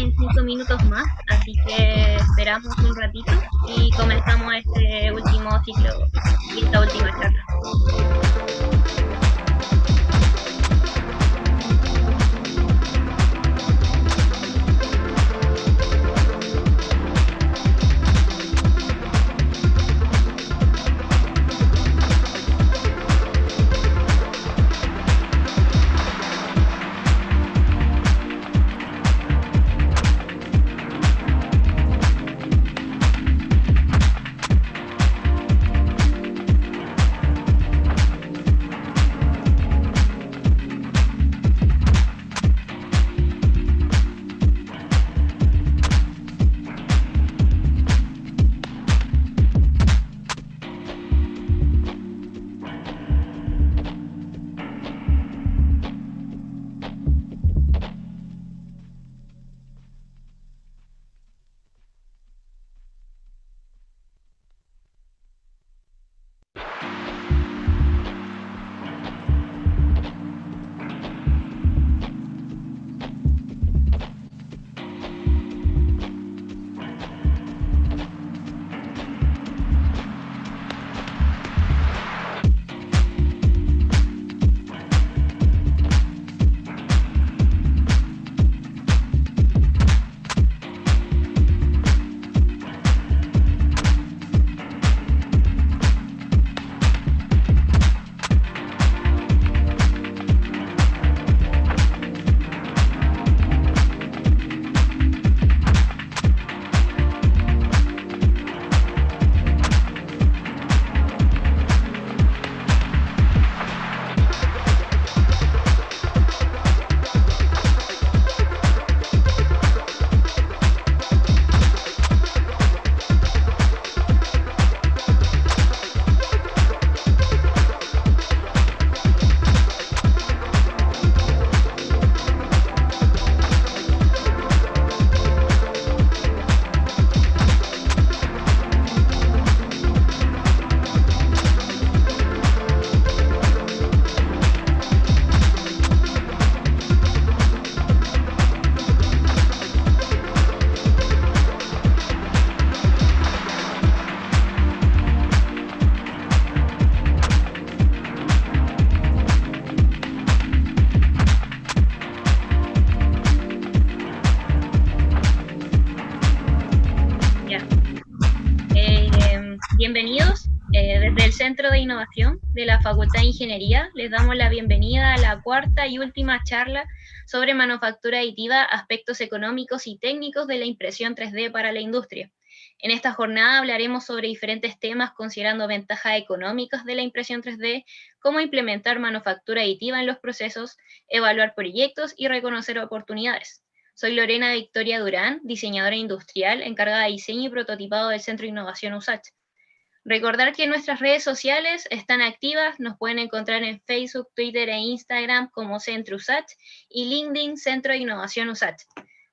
en 5 minutos más, así que esperamos un ratito y comenzamos este último ciclo y esta última charla. Bienvenidos. Desde el Centro de Innovación de la Facultad de Ingeniería les damos la bienvenida a la cuarta y última charla sobre manufactura aditiva, aspectos económicos y técnicos de la impresión 3D para la industria. En esta jornada hablaremos sobre diferentes temas considerando ventajas económicas de la impresión 3D, cómo implementar manufactura aditiva en los procesos, evaluar proyectos y reconocer oportunidades. Soy Lorena Victoria Durán, diseñadora industrial encargada de diseño y prototipado del Centro de Innovación USACH. Recordar que nuestras redes sociales están activas, nos pueden encontrar en Facebook, Twitter e Instagram como Centro USACH y LinkedIn Centro de Innovación USACH.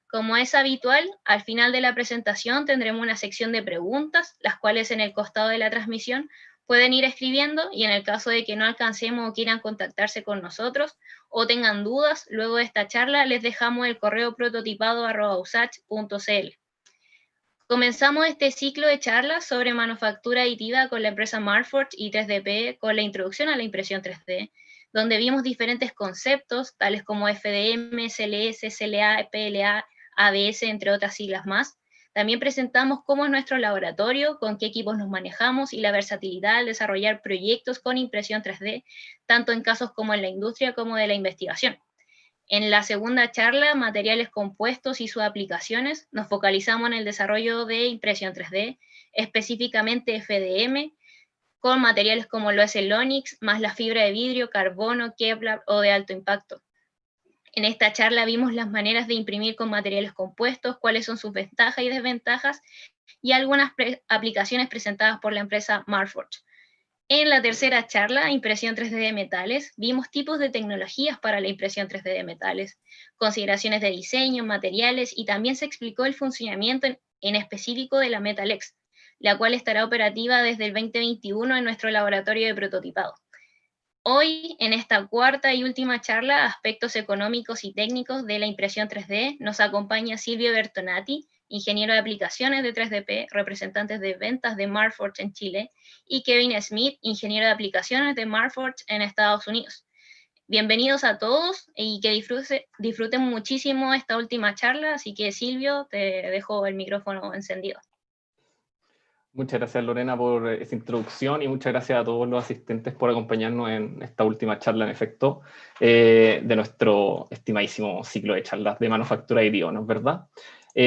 Como es habitual, al final de la presentación tendremos una sección de preguntas, las cuales en el costado de la transmisión pueden ir escribiendo y en el caso de que no alcancemos o quieran contactarse con nosotros o tengan dudas, luego de esta charla les dejamos el correo prototipado@usach.cl. Comenzamos este ciclo de charlas sobre manufactura aditiva con la empresa Marforged y 3DP con la introducción a la impresión 3D, donde vimos diferentes conceptos, tales como FDM, CLS, CLA, PLA, ABS, entre otras siglas más. También presentamos cómo es nuestro laboratorio, con qué equipos nos manejamos y la versatilidad al desarrollar proyectos con impresión 3D, tanto en casos como en la industria como de la investigación. En la segunda charla, materiales compuestos y sus aplicaciones, nos focalizamos en el desarrollo de impresión 3D, específicamente FDM, con materiales como lo es el Onyx, más la fibra de vidrio, carbono, Kevlar o de alto impacto. En esta charla vimos las maneras de imprimir con materiales compuestos, cuáles son sus ventajas y desventajas, y algunas aplicaciones presentadas por la empresa Marforged. En la tercera charla, impresión 3D de metales, vimos tipos de tecnologías para la impresión 3D de metales, consideraciones de diseño, materiales y también se explicó el funcionamiento en específico de la Metalex, la cual estará operativa desde el 2021 en nuestro laboratorio de prototipado. Hoy, en esta cuarta y última charla, Aspectos económicos y técnicos de la impresión 3D, nos acompaña Silvio Bertonati, ingeniero de aplicaciones de 3DP, representantes de ventas de Marforge en Chile, y Kevin Smith, ingeniero de aplicaciones de Marforge en Estados Unidos. Bienvenidos a todos y que disfruten muchísimo esta última charla, así que Silvio, te dejo el micrófono encendido. Muchas gracias, Lorena, por esa introducción, y muchas gracias a todos los asistentes por acompañarnos en esta última charla, en efecto, de nuestro estimadísimo ciclo de charlas de manufactura additiva, ¿no es verdad?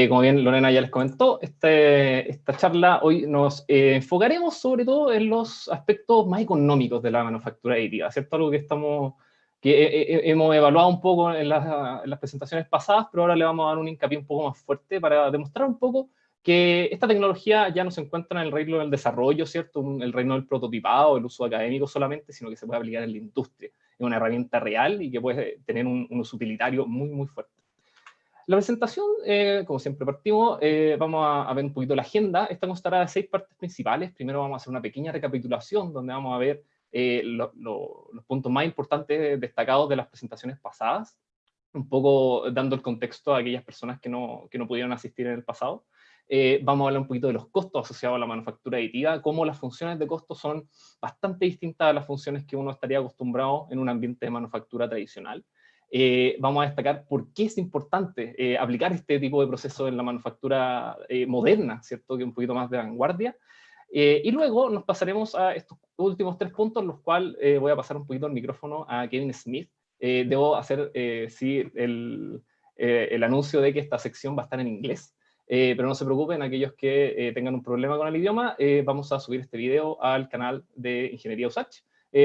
Como bien Lorena ya les comentó, esta charla hoy nos enfocaremos sobre todo en los aspectos más económicos de la manufactura additiva, ¿cierto? Algo que hemos evaluado un poco en las presentaciones pasadas, pero ahora le vamos a dar un hincapié un poco más fuerte para demostrar un poco que esta tecnología ya no se encuentra en el reino del desarrollo, ¿cierto? El reino del prototipado, el uso académico solamente, sino que se puede aplicar en la industria. Es una herramienta real y que puede tener un uso utilitario muy, muy fuerte. La presentación, como siempre partimos, vamos a ver un poquito la agenda. Esta constará de 6 partes principales. Primero vamos a hacer una pequeña recapitulación, donde vamos a ver los puntos más importantes destacados de las presentaciones pasadas, un poco dando el contexto a aquellas personas que no pudieron asistir en el pasado. Vamos a hablar un poquito de los costos asociados a la manufactura aditiva, cómo las funciones de costo son bastante distintas a las funciones que uno estaría acostumbrado en un ambiente de manufactura tradicional. Vamos a destacar por qué es importante aplicar este tipo de proceso en la manufactura moderna, ¿cierto? Que es un poquito más de vanguardia. Y luego nos pasaremos a estos últimos 3 puntos, los cuales voy a pasar un poquito el micrófono a Kevin Smith. Debo hacer, sí, el anuncio de que esta sección va a estar en inglés. Pero no se preocupen, aquellos que tengan un problema con el idioma, vamos a subir este video al canal de Ingeniería USACH,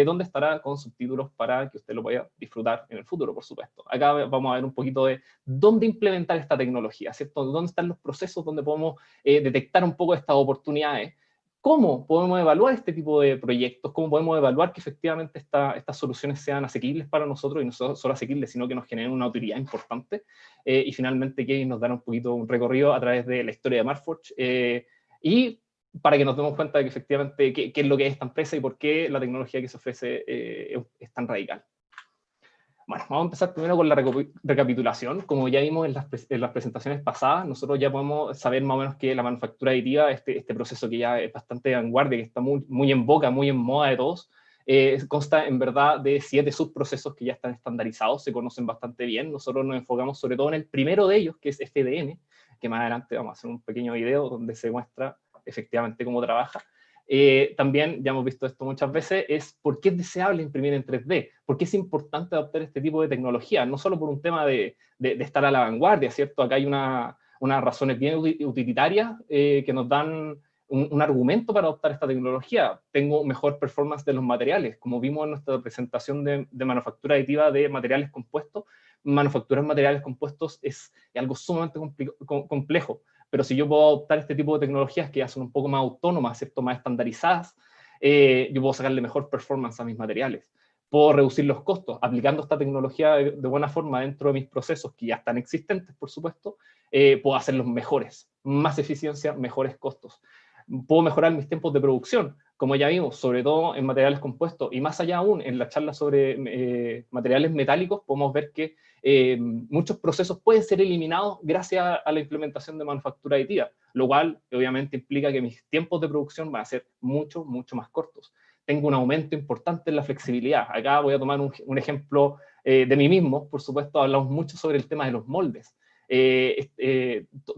donde estará con subtítulos para que usted lo pueda disfrutar en el futuro, por supuesto. Acá vamos a ver un poquito de dónde implementar esta tecnología, ¿cierto? Dónde están los procesos donde podemos detectar un poco estas oportunidades. ¿Cómo podemos evaluar este tipo de proyectos? ¿Cómo podemos evaluar que efectivamente estas soluciones sean asequibles para nosotros, y no solo asequibles, sino que nos generen una utilidad importante? Y finalmente Kevin nos dará un poquito un recorrido a través de la historia de Marforge, y para que nos demos cuenta de que efectivamente qué es lo que es esta empresa y por qué la tecnología que se ofrece es tan radical. Bueno, vamos a empezar primero con la recapitulación. Como ya vimos en las presentaciones pasadas, nosotros ya podemos saber más o menos que la manufactura aditiva, este proceso que ya es bastante de vanguardia, que está muy en boca, muy en moda de todos, consta en verdad de 7 subprocesos que ya están estandarizados, se conocen bastante bien. Nosotros nos enfocamos sobre todo en el primero de ellos, que es FDM, que más adelante vamos a hacer un pequeño video donde se muestra efectivamente cómo trabaja. También, ya hemos visto esto muchas veces, es por qué es deseable imprimir en 3D, por qué es importante adoptar este tipo de tecnología, no solo por un tema de estar a la vanguardia, ¿cierto? Acá hay unas razones bien utilitarias que nos dan un argumento para adoptar esta tecnología. Tengo mejor performance de los materiales, como vimos en nuestra presentación de manufactura aditiva de materiales compuestos. Manufacturar materiales compuestos es algo sumamente complejo. Pero si yo puedo adoptar este tipo de tecnologías que ya son un poco más autónomas, ¿cierto? Más estandarizadas, yo puedo sacarle mejor performance a mis materiales. Puedo reducir los costos aplicando esta tecnología de buena forma dentro de mis procesos que ya están existentes, por supuesto. Puedo hacerlos mejores, más eficiencia, mejores costos. Puedo mejorar mis tiempos de producción, como ya vimos, sobre todo en materiales compuestos, y más allá aún, en la charla sobre materiales metálicos, podemos ver que muchos procesos pueden ser eliminados gracias a la implementación de manufactura aditiva, lo cual obviamente implica que mis tiempos de producción van a ser mucho más cortos. Tengo un aumento importante en la flexibilidad. Acá voy a tomar un ejemplo de mí mismo. Por supuesto, hablamos mucho sobre el tema de los moldes.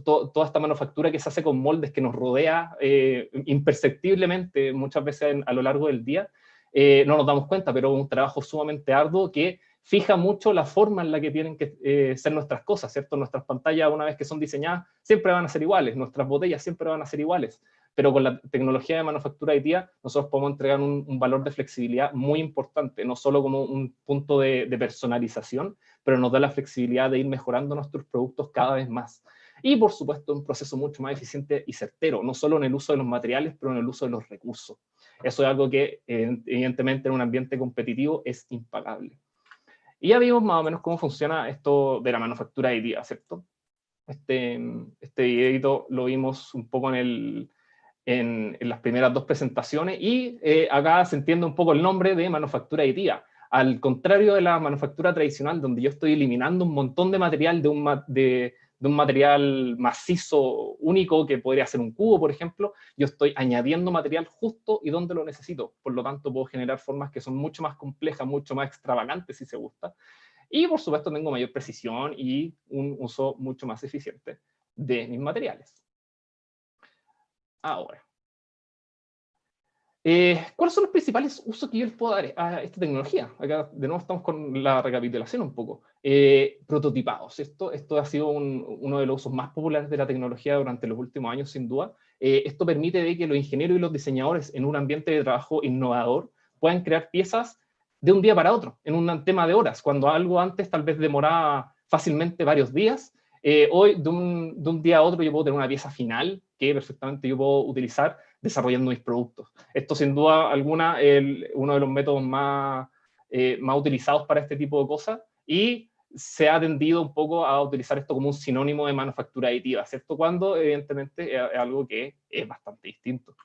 Toda esta manufactura que se hace con moldes que nos rodea imperceptiblemente muchas veces a lo largo del día, no nos damos cuenta, pero es un trabajo sumamente arduo que fija mucho la forma en la que tienen que ser nuestras cosas, ¿cierto? Nuestras pantallas, una vez que son diseñadas, siempre van a ser iguales, nuestras botellas siempre van a ser iguales, pero con la tecnología de manufactura aditiva nosotros podemos entregar un valor de flexibilidad muy importante, no solo como un punto de personalización, pero nos da la flexibilidad de ir mejorando nuestros productos cada vez más. Y por supuesto un proceso mucho más eficiente y certero, no solo en el uso de los materiales, pero en el uso de los recursos. Eso es algo que evidentemente en un ambiente competitivo es impagable. Y ya vimos más o menos cómo funciona esto de la manufactura aditiva, ¿cierto? Este videito lo vimos un poco en en las primeras dos presentaciones, y acá se entiende un poco el nombre de manufactura aditiva. Al contrario de la manufactura tradicional, donde yo estoy eliminando un montón de material de un material macizo único, que podría ser un cubo, por ejemplo, yo estoy añadiendo material justo y donde lo necesito. Por lo tanto, puedo generar formas que son mucho más complejas, mucho más extravagantes, si se gusta. Y, por supuesto, tengo mayor precisión y un uso mucho más eficiente de mis materiales. Ahora, ¿cuáles son los principales usos que yo les puedo dar a esta tecnología? Acá de nuevo estamos con la recapitulación un poco. Prototipados. Esto ha sido uno de los usos más populares de la tecnología durante los últimos años, sin duda. Esto permite de que los ingenieros y los diseñadores, en un ambiente de trabajo innovador, puedan crear piezas de un día para otro, en un tema de horas, cuando algo antes tal vez demoraba fácilmente varios días. Hoy, de un día a otro, yo puedo tener una pieza final que perfectamente yo puedo utilizar desarrollando mis productos. Esto, sin duda alguna, es uno de los métodos más utilizados para este tipo de cosas, y se ha tendido un poco a utilizar esto como un sinónimo de manufactura aditiva, ¿cierto? Cuando, evidentemente, es algo que es bastante distinto.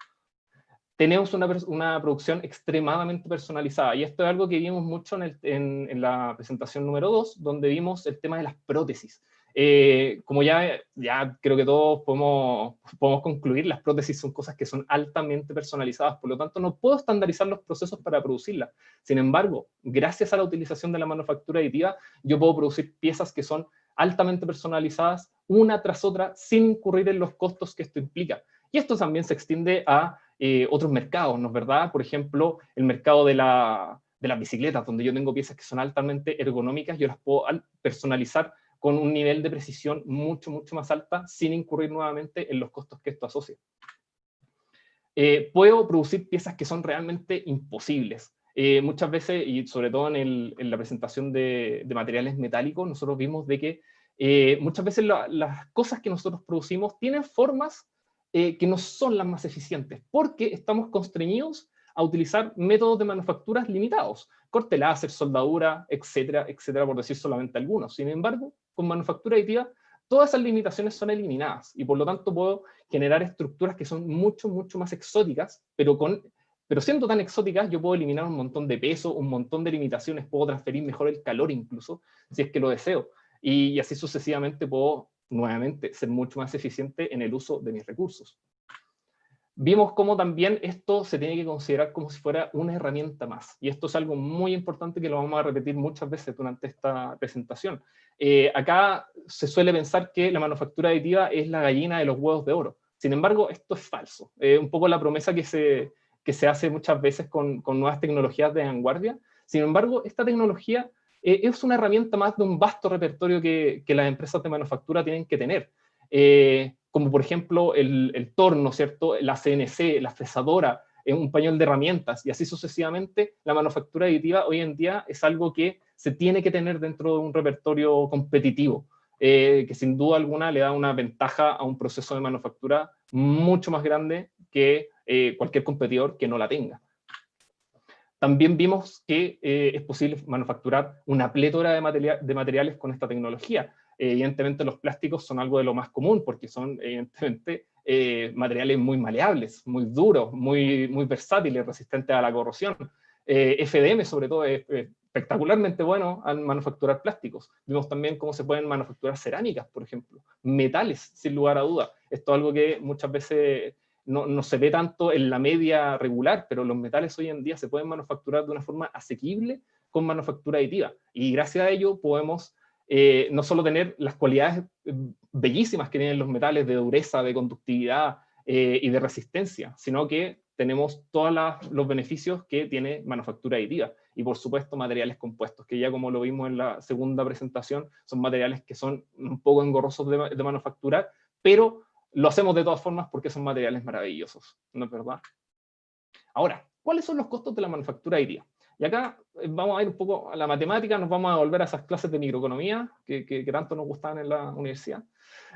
Tenemos una producción extremadamente personalizada, y esto es algo que vimos mucho en la presentación número 2, donde vimos el tema de las prótesis. Como ya creo que todos podemos concluir, las prótesis son cosas que son altamente personalizadas, por lo tanto no puedo estandarizar los procesos para producirlas. Sin embargo, gracias a la utilización de la manufactura aditiva, yo puedo producir piezas que son altamente personalizadas, una tras otra, sin incurrir en los costos que esto implica. Y esto también se extiende a otros mercados, ¿no es verdad? Por ejemplo, el mercado de las bicicletas, donde yo tengo piezas que son altamente ergonómicas, yo las puedo personalizar con un nivel de precisión mucho, mucho más alta, sin incurrir nuevamente en los costos que esto asocia. Puedo producir piezas que son realmente imposibles. Muchas veces, y sobre todo en la presentación de materiales metálicos, nosotros vimos de que muchas veces las cosas que nosotros producimos tienen formas que no son las más eficientes, porque estamos constreñidos a utilizar métodos de manufacturas limitados, corte láser, soldadura, etcétera, etcétera, por decir solamente algunos. Sin embargo, con manufactura aditiva, todas esas limitaciones son eliminadas, y por lo tanto puedo generar estructuras que son mucho, mucho más exóticas, pero siendo tan exóticas, yo puedo eliminar un montón de peso, un montón de limitaciones, puedo transferir mejor el calor incluso, si es que lo deseo, y así sucesivamente puedo nuevamente ser mucho más eficiente en el uso de mis recursos. Vimos cómo también esto se tiene que considerar como si fuera una herramienta más, y esto es algo muy importante que lo vamos a repetir muchas veces durante esta presentación. Acá se suele pensar que la manufactura aditiva es la gallina de los huevos de oro. Sin embargo, esto es falso. Un poco la promesa que se hace muchas veces con nuevas tecnologías de vanguardia. Sin embargo, esta tecnología es una herramienta más de un vasto repertorio que las empresas de manufactura tienen que tener. Como por ejemplo el torno, ¿cierto? La CNC, la fresadora, un pañol de herramientas, y así sucesivamente. La manufactura aditiva hoy en día es algo que se tiene que tener dentro de un repertorio competitivo, que sin duda alguna le da una ventaja a un proceso de manufactura mucho más grande que cualquier competidor que no la tenga. También vimos que es posible manufacturar una plétora de materiales con esta tecnología. Evidentemente los plásticos son algo de lo más común, porque son evidentemente materiales muy maleables, muy duros, muy versátiles, resistentes a la corrosión. FDM sobre todo es espectacularmente bueno al manufacturar plásticos. Vimos también cómo se pueden manufacturar cerámicas, por ejemplo, metales, sin lugar a duda. Esto es algo que muchas veces no se ve tanto en la media regular, pero los metales hoy en día se pueden manufacturar de una forma asequible con manufactura aditiva, y gracias a ello podemos no solo tener las cualidades bellísimas que tienen los metales de dureza, de conductividad y de resistencia, sino que tenemos todos los beneficios que tiene manufactura aditiva. Y por supuesto materiales compuestos, que ya como lo vimos en la segunda presentación, son materiales que son un poco engorrosos de manufacturar, pero lo hacemos de todas formas porque son materiales maravillosos, ¿no es verdad? Ahora, ¿cuáles son los costos de la manufactura aditiva? Y acá vamos a ir un poco a la matemática, nos vamos a volver a esas clases de microeconomía que tanto nos gustaban en la universidad.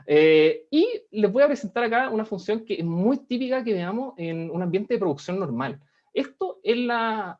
Y les voy a presentar acá una función que es muy típica que veamos en un ambiente de producción normal. Esto es la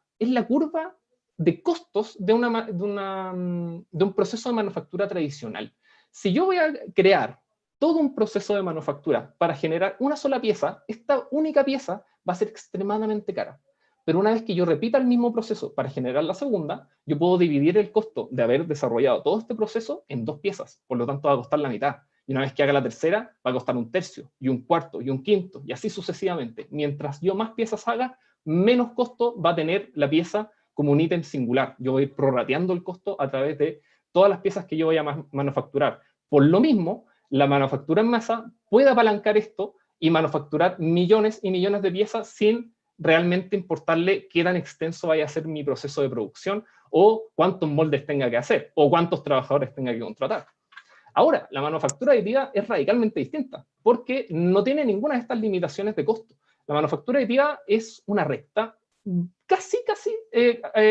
curva de costos de un proceso de manufactura tradicional. Si yo voy a crear todo un proceso de manufactura para generar una sola pieza, esta única pieza va a ser extremadamente cara. Pero una vez que yo repita el mismo proceso para generar la segunda, yo puedo dividir el costo de haber desarrollado todo este proceso en 2 piezas. Por lo tanto, va a costar la mitad. Y una vez que haga la tercera, va a costar 1/3, y 1/4, y 1/5, y así sucesivamente. Mientras yo más piezas haga, menos costo va a tener la pieza como un ítem singular. Yo voy a ir prorrateando el costo a través de todas las piezas que yo voy a manufacturar. Por lo mismo, la manufactura en masa puede apalancar esto y manufacturar millones y millones de piezas sin realmente importarle qué tan extenso vaya a ser mi proceso de producción o cuántos moldes tenga que hacer o cuántos trabajadores tenga que contratar. Ahora, la manufactura aditiva es radicalmente distinta porque no tiene ninguna de estas limitaciones de costo. La manufactura aditiva es una recta, casi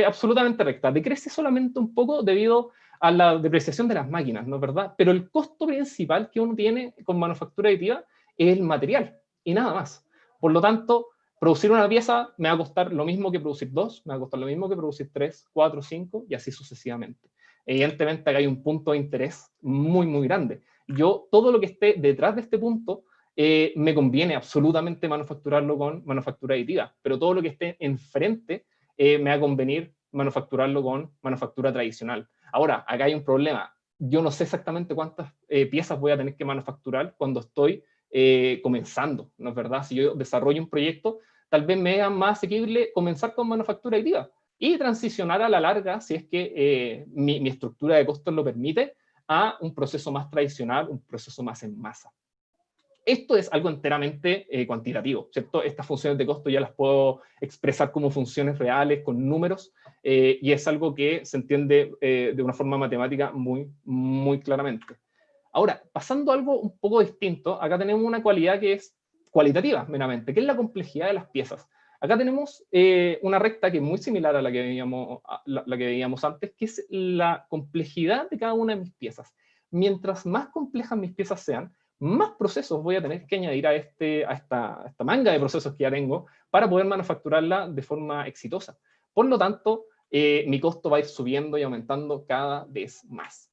absolutamente recta. Decrece solamente un poco debido a la depreciación de las máquinas, ¿no es verdad? Pero el costo principal que uno tiene con manufactura aditiva es el material y nada más. Por lo tanto, producir una pieza me va a costar lo mismo que producir 2, me va a costar lo mismo que producir 3, 4, 5 y así sucesivamente. Evidentemente acá hay un punto de interés muy, muy grande. Yo, todo lo que esté detrás de este punto, me conviene absolutamente manufacturarlo con manufactura aditiva, pero todo lo que esté enfrente me va a convenir manufacturarlo con manufactura tradicional. Ahora, acá hay un problema. Yo no sé exactamente cuántas piezas voy a tener que manufacturar cuando estoy comenzando, ¿no es verdad? Si yo desarrollo un proyecto, tal vez me sea más asequible comenzar con manufactura aditiva y transicionar a la larga, si es que mi estructura de costos lo permite, a un proceso más tradicional, un proceso más en masa. Esto es algo enteramente cuantitativo, ¿cierto? Estas funciones de costo ya las puedo expresar como funciones reales, con números, y es algo que se entiende de una forma matemática muy, muy claramente. Ahora, pasando a algo un poco distinto, acá tenemos una cualidad que es cualitativa, meramente, que es la complejidad de las piezas. Acá tenemos una recta que es muy similar a la que veíamos antes, que es la complejidad de cada una de mis piezas. Mientras más complejas mis piezas sean, más procesos voy a tener que añadir a esta manga de procesos que ya tengo para poder manufacturarla de forma exitosa. Por lo tanto, mi costo va a ir subiendo y aumentando cada vez más.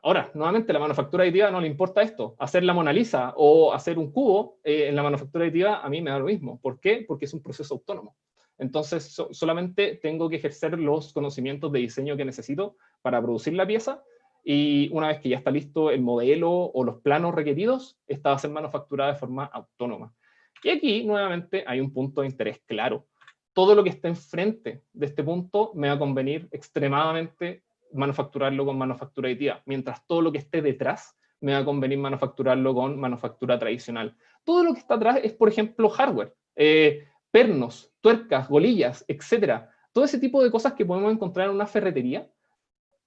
Ahora, nuevamente, la manufactura aditiva no le importa esto. Hacer la Mona Lisa o hacer un cubo en la manufactura aditiva a mí me da lo mismo. ¿Por qué? Porque es un proceso autónomo. Entonces, solamente tengo que ejercer los conocimientos de diseño que necesito para producir la pieza, y una vez que ya está listo el modelo o los planos requeridos, esta va a ser manufacturada de forma autónoma. Y aquí, nuevamente, hay un punto de interés claro. Todo lo que esté enfrente de este punto me va a convenir extremadamente manufacturarlo con manufactura aditiva, mientras todo lo que esté detrás me va a convenir manufacturarlo con manufactura tradicional. Todo lo que está atrás es, por ejemplo, hardware, pernos, tuercas, golillas, etc. Todo ese tipo de cosas que podemos encontrar en una ferretería,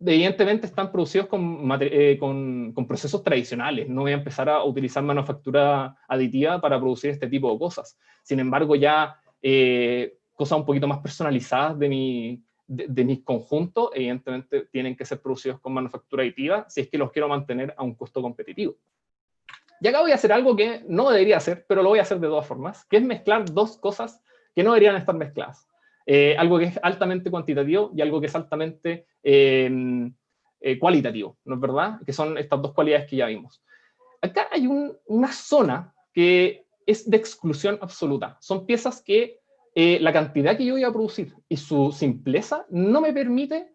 evidentemente están producidos con procesos tradicionales. No voy a empezar a utilizar manufactura aditiva para producir este tipo de cosas. Sin embargo, ya cosas un poquito más personalizadas de mis conjuntos, evidentemente tienen que ser producidos con manufactura aditiva si es que los quiero mantener a un costo competitivo. Y acá voy a hacer algo que no debería hacer, pero lo voy a hacer de todas formas, que es mezclar dos cosas que no deberían estar mezcladas. Algo que es altamente cuantitativo y algo que es altamente cualitativo, ¿no es verdad? Que son estas dos cualidades que ya vimos. Acá hay una zona que es de exclusión absoluta. Son piezas que la cantidad que yo voy a producir y su simpleza no me permite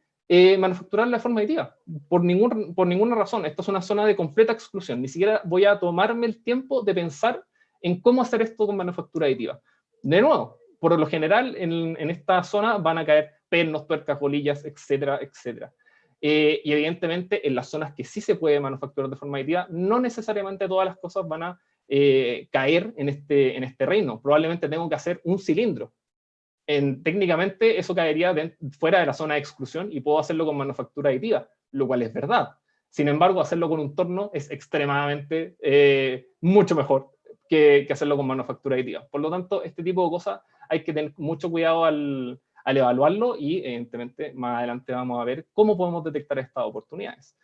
manufacturarla de forma aditiva, por ninguna razón. Esta es una zona de completa exclusión. Ni siquiera voy a tomarme el tiempo de pensar en cómo hacer esto con manufactura aditiva. De nuevo, por lo general, en esta zona van a caer pernos, tuercas, bolillas, etcétera, etcétera. Y evidentemente, en las zonas que sí se puede manufacturar de forma aditiva, no necesariamente todas las cosas van a caer en este reino. Probablemente tengo que hacer un cilindro. Técnicamente eso caería fuera de la zona de exclusión y puedo hacerlo con manufactura aditiva, lo cual es verdad. Sin embargo, hacerlo con un torno es extremadamente mucho mejor que hacerlo con manufactura aditiva. Por lo tanto, este tipo de cosas hay que tener mucho cuidado al evaluarlo, y evidentemente más adelante vamos a ver cómo podemos detectar estas oportunidades.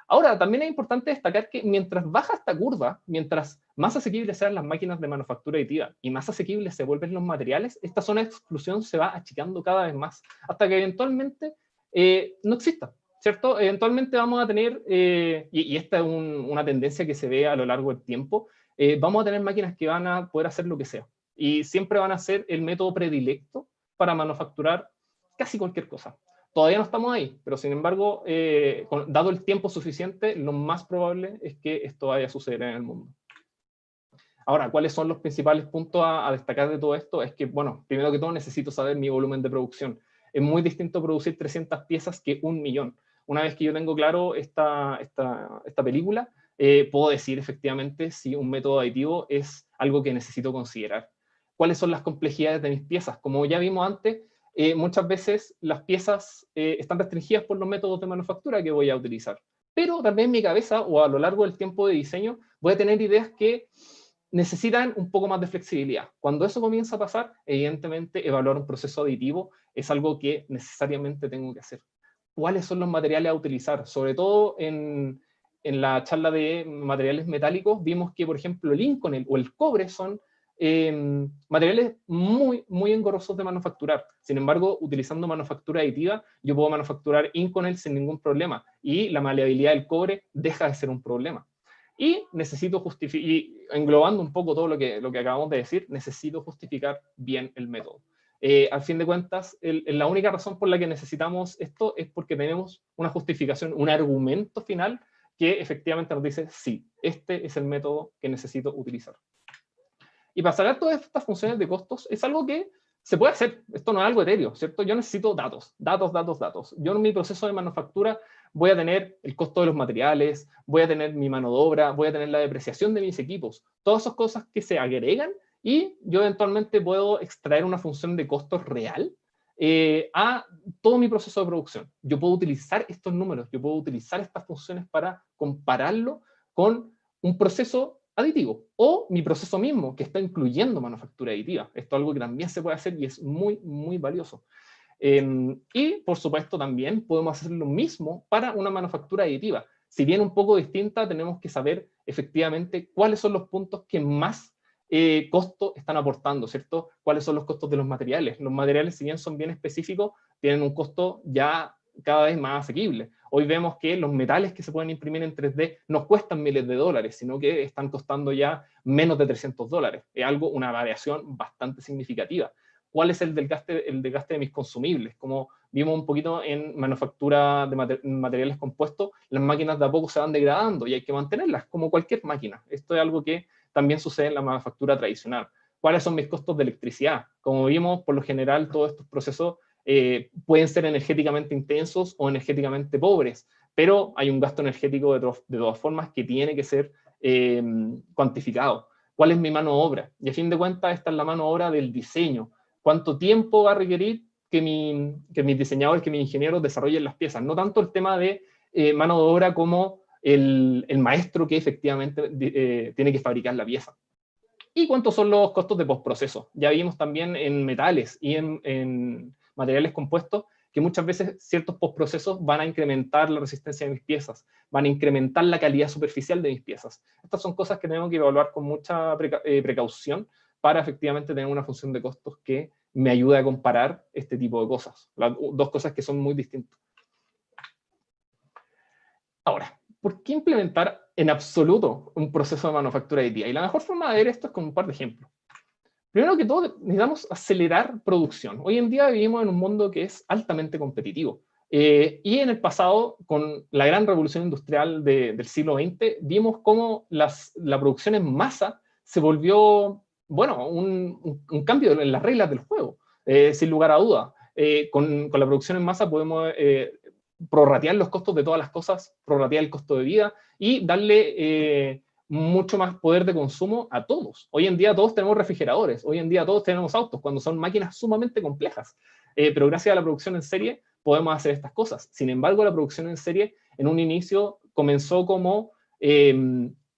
Ahora, también es importante destacar que mientras baja esta curva, mientras más asequibles sean las máquinas de manufactura aditiva y más asequibles se vuelven los materiales, esta zona de exclusión se va achicando cada vez más, hasta que eventualmente no exista. ¿cierto? Eventualmente vamos a tener, y esta es una tendencia que se ve a lo largo del tiempo, vamos a tener máquinas que van a poder hacer lo que sea. Y siempre van a ser el método predilecto para manufacturar casi cualquier cosa. Todavía no estamos ahí, pero sin embargo, dado el tiempo suficiente, lo más probable es que esto vaya a suceder en el mundo. Ahora, ¿cuáles son los principales puntos a destacar de todo esto? Es que, bueno, primero que todo necesito saber mi volumen de producción. Es muy distinto producir 300 piezas que 1.000.000. Una vez que yo tengo claro esta película, puedo decir efectivamente si un método aditivo es algo que necesito considerar. ¿Cuáles son las complejidades de mis piezas? Como ya vimos antes, muchas veces las piezas están restringidas por los métodos de manufactura que voy a utilizar. Pero también en mi cabeza, o a lo largo del tiempo de diseño, voy a tener ideas que necesitan un poco más de flexibilidad. Cuando eso comienza a pasar, evidentemente evaluar un proceso aditivo es algo que necesariamente tengo que hacer. ¿Cuáles son los materiales a utilizar? Sobre todo en la charla de materiales metálicos, vimos que, por ejemplo, el Inconel o el cobre son materiales muy, muy engorrosos de manufacturar. Sin embargo, utilizando manufactura aditiva, yo puedo manufacturar Inconel sin ningún problema y la maleabilidad del cobre deja de ser un problema. Y necesito justificar, y englobando un poco todo lo que acabamos de decir, necesito justificar bien el método. Al fin de cuentas, la única razón por la que necesitamos esto es porque tenemos una justificación, un argumento final que efectivamente nos dice, sí, este es el método que necesito utilizar. Y para sacar todas estas funciones de costos es algo que se puede hacer. Esto no es algo etéreo, ¿cierto? Yo necesito datos. Yo en mi proceso de manufactura voy a tener el costo de los materiales, voy a tener mi mano de obra, voy a tener la depreciación de mis equipos. Todas esas cosas que se agregan y yo eventualmente puedo extraer una función de costos real a todo mi proceso de producción. Yo puedo utilizar estos números, yo puedo utilizar estas funciones para compararlo con un proceso aditivo, o mi proceso mismo, que está incluyendo manufactura aditiva. Esto es algo que también se puede hacer y es muy, muy valioso. Y, por supuesto, también podemos hacer lo mismo para una manufactura aditiva. Si bien un poco distinta, tenemos que saber efectivamente cuáles son los puntos que más costo están aportando, ¿cierto? ¿Cuáles son los costos de los materiales? Los materiales, si bien son bien específicos, tienen un costo ya cada vez más asequible. Hoy vemos que los metales que se pueden imprimir en 3D no cuestan miles de dólares, sino que están costando ya menos de $300. Es algo, una variación bastante significativa. ¿Cuál es el desgaste de mis consumibles? Como vimos un poquito en manufactura de materiales compuestos, las máquinas de a poco se van degradando y hay que mantenerlas, como cualquier máquina. Esto es algo que también sucede en la manufactura tradicional. ¿Cuáles son mis costos de electricidad? Como vimos, por lo general, todos estos procesos pueden ser energéticamente intensos o energéticamente pobres, pero hay un gasto energético de todas formas que tiene que ser cuantificado. ¿Cuál es mi mano de obra? Y a fin de cuentas, esta es la mano de obra del diseño. ¿Cuánto tiempo va a requerir que mis diseñadores, que mis ingenieros desarrollen las piezas? No tanto el tema de mano de obra como el maestro que efectivamente tiene que fabricar la pieza. ¿Y cuántos son los costos de postproceso? Ya vimos también en metales y en materiales compuestos que muchas veces ciertos postprocesos van a incrementar la resistencia de mis piezas, van a incrementar la calidad superficial de mis piezas. Estas son cosas que tenemos que evaluar con mucha precaución para efectivamente tener una función de costos que me ayude a comparar este tipo de cosas. Las dos cosas que son muy distintas. Ahora, ¿por qué implementar en absoluto un proceso de manufactura aditiva? Y la mejor forma de ver esto es con un par de ejemplos. Primero que todo, necesitamos acelerar producción. Hoy en día vivimos en un mundo que es altamente competitivo. Y en el pasado, con la gran revolución industrial del siglo XX, vimos cómo la producción en masa se volvió, bueno, un cambio en las reglas del juego, sin lugar a duda. Con la producción en masa podemos prorratear los costos de todas las cosas, prorratear el costo de vida y darle mucho más poder de consumo a todos. Hoy en día todos tenemos refrigeradores, hoy en día todos tenemos autos, cuando son máquinas sumamente complejas. Pero gracias a la producción en serie podemos hacer estas cosas. Sin embargo, la producción en serie en un inicio comenzó como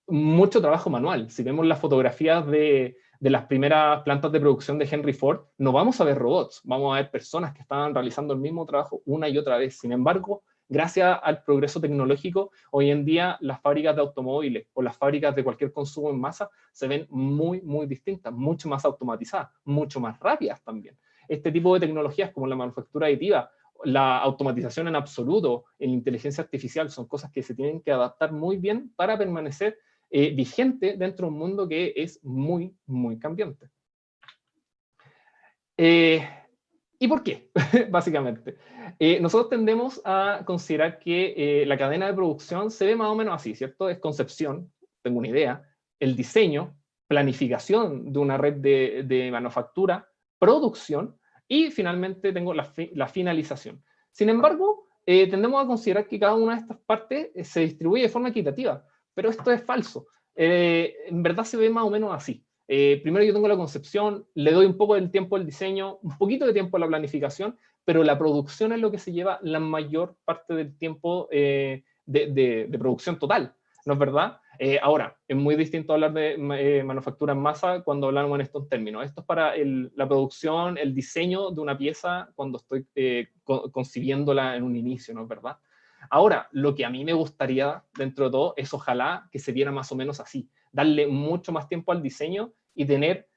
mucho trabajo manual. Si vemos las fotografías de las primeras plantas de producción de Henry Ford, no vamos a ver robots, vamos a ver personas que estaban realizando el mismo trabajo una y otra vez. Sin embargo, gracias al progreso tecnológico, hoy en día las fábricas de automóviles o las fábricas de cualquier consumo en masa se ven muy, muy distintas, mucho más automatizadas, mucho más rápidas también. Este tipo de tecnologías como la manufactura aditiva la automatización en absoluto, en inteligencia artificial, son cosas que se tienen que adaptar muy bien para permanecer vigente dentro de un mundo que es muy, muy cambiante. ¿Y por qué? Básicamente. Nosotros tendemos a considerar que la cadena de producción se ve más o menos así, ¿cierto? Es concepción, tengo una idea, el diseño, planificación de una red de manufactura, producción, y finalmente tengo la finalización. Sin embargo, tendemos a considerar que cada una de estas partes se distribuye de forma equitativa, pero esto es falso. En verdad se ve más o menos así. Primero yo tengo la concepción, le doy un poco del tiempo al diseño, un poquito de tiempo a la planificación, pero la producción es lo que se lleva la mayor parte del tiempo de producción total, ¿no es verdad? Ahora, es muy distinto hablar de manufactura en masa cuando hablamos en estos términos. Esto es para la producción, el diseño de una pieza cuando estoy concibiéndola en un inicio, ¿no es verdad? Ahora, lo que a mí me gustaría, dentro de todo, es ojalá que se viera más o menos así, darle mucho más tiempo al diseño y tener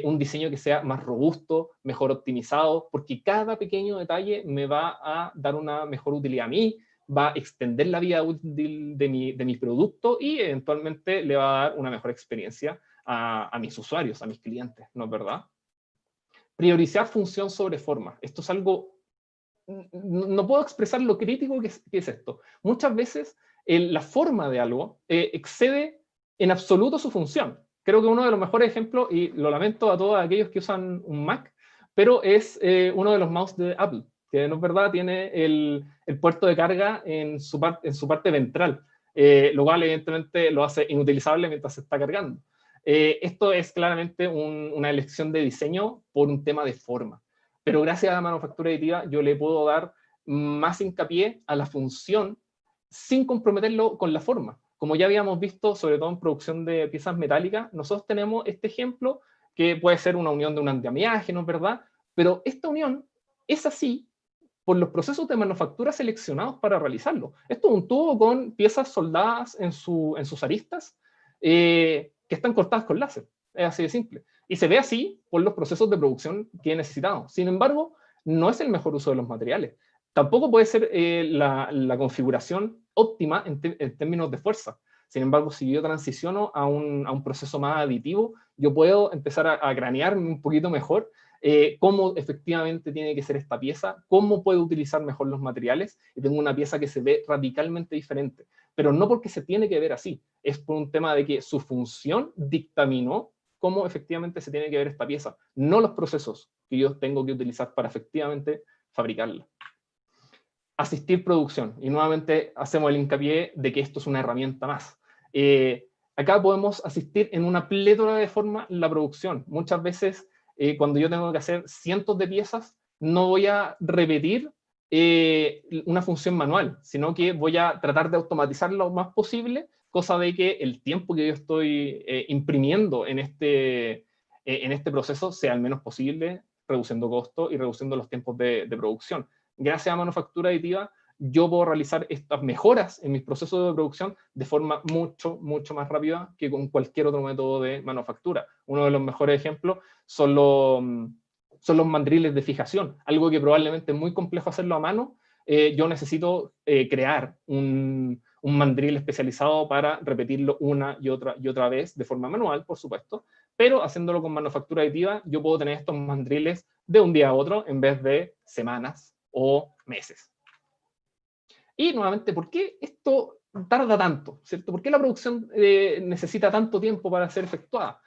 un diseño que sea más robusto, mejor optimizado, porque cada pequeño detalle me va a dar una mejor utilidad a mí, va a extender la vida útil de mi producto y eventualmente le va a dar una mejor experiencia a mis usuarios, a mis clientes, ¿no es verdad? Priorizar función sobre forma. Esto es algo, no puedo expresar lo crítico que es esto. Muchas veces la forma de algo excede en absoluto su función. Creo que uno de los mejores ejemplos, y lo lamento a todos aquellos que usan un Mac, pero es uno de los mouse de Apple, que no es verdad, tiene el puerto de carga en su parte ventral, lo cual evidentemente lo hace inutilizable mientras se está cargando. Esto es claramente una elección de diseño por un tema de forma. Pero gracias a la manufactura aditiva yo le puedo dar más hincapié a la función sin comprometerlo con la forma. Como ya habíamos visto, sobre todo en producción de piezas metálicas, nosotros tenemos este ejemplo que puede ser una unión de un andamiaje, ¿no es verdad? Pero esta unión es así por los procesos de manufactura seleccionados para realizarlo. Esto es un tubo con piezas soldadas en sus aristas que están cortadas con láser. Es así de simple. Y se ve así por los procesos de producción que necesitamos. Sin embargo, no es el mejor uso de los materiales. Tampoco puede ser la configuración óptima en términos de fuerza. Sin embargo, si yo transiciono a un proceso más aditivo, yo puedo empezar a cranearme un poquito mejor cómo efectivamente tiene que ser esta pieza, cómo puedo utilizar mejor los materiales, y tengo una pieza que se ve radicalmente diferente. Pero no porque se tiene que ver así, es por un tema de que su función dictaminó cómo efectivamente se tiene que ver esta pieza, no los procesos que yo tengo que utilizar para efectivamente fabricarla. Asistir producción, y nuevamente hacemos el hincapié de que esto es una herramienta más. Acá podemos asistir en una plétora de forma la producción. Muchas veces cuando yo tengo que hacer cientos de piezas, no voy a repetir una función manual, sino que voy a tratar de automatizar lo más posible, cosa de que el tiempo que yo estoy imprimiendo en este proceso sea el menos posible, reduciendo costos y reduciendo los tiempos de producción. Gracias a manufactura aditiva, yo puedo realizar estas mejoras en mis procesos de producción de forma mucho, mucho más rápida que con cualquier otro método de manufactura. Uno de los mejores ejemplos son los mandriles de fijación, algo que probablemente es muy complejo hacerlo a mano. Yo necesito crear un mandril especializado para repetirlo una y otra vez de forma manual, por supuesto, pero haciéndolo con manufactura aditiva, yo puedo tener estos mandriles de un día a otro en vez de semanas o meses. Y nuevamente, ¿por qué esto tarda tanto? ¿Cierto? ¿Por qué la producción necesita tanto tiempo para ser efectuada?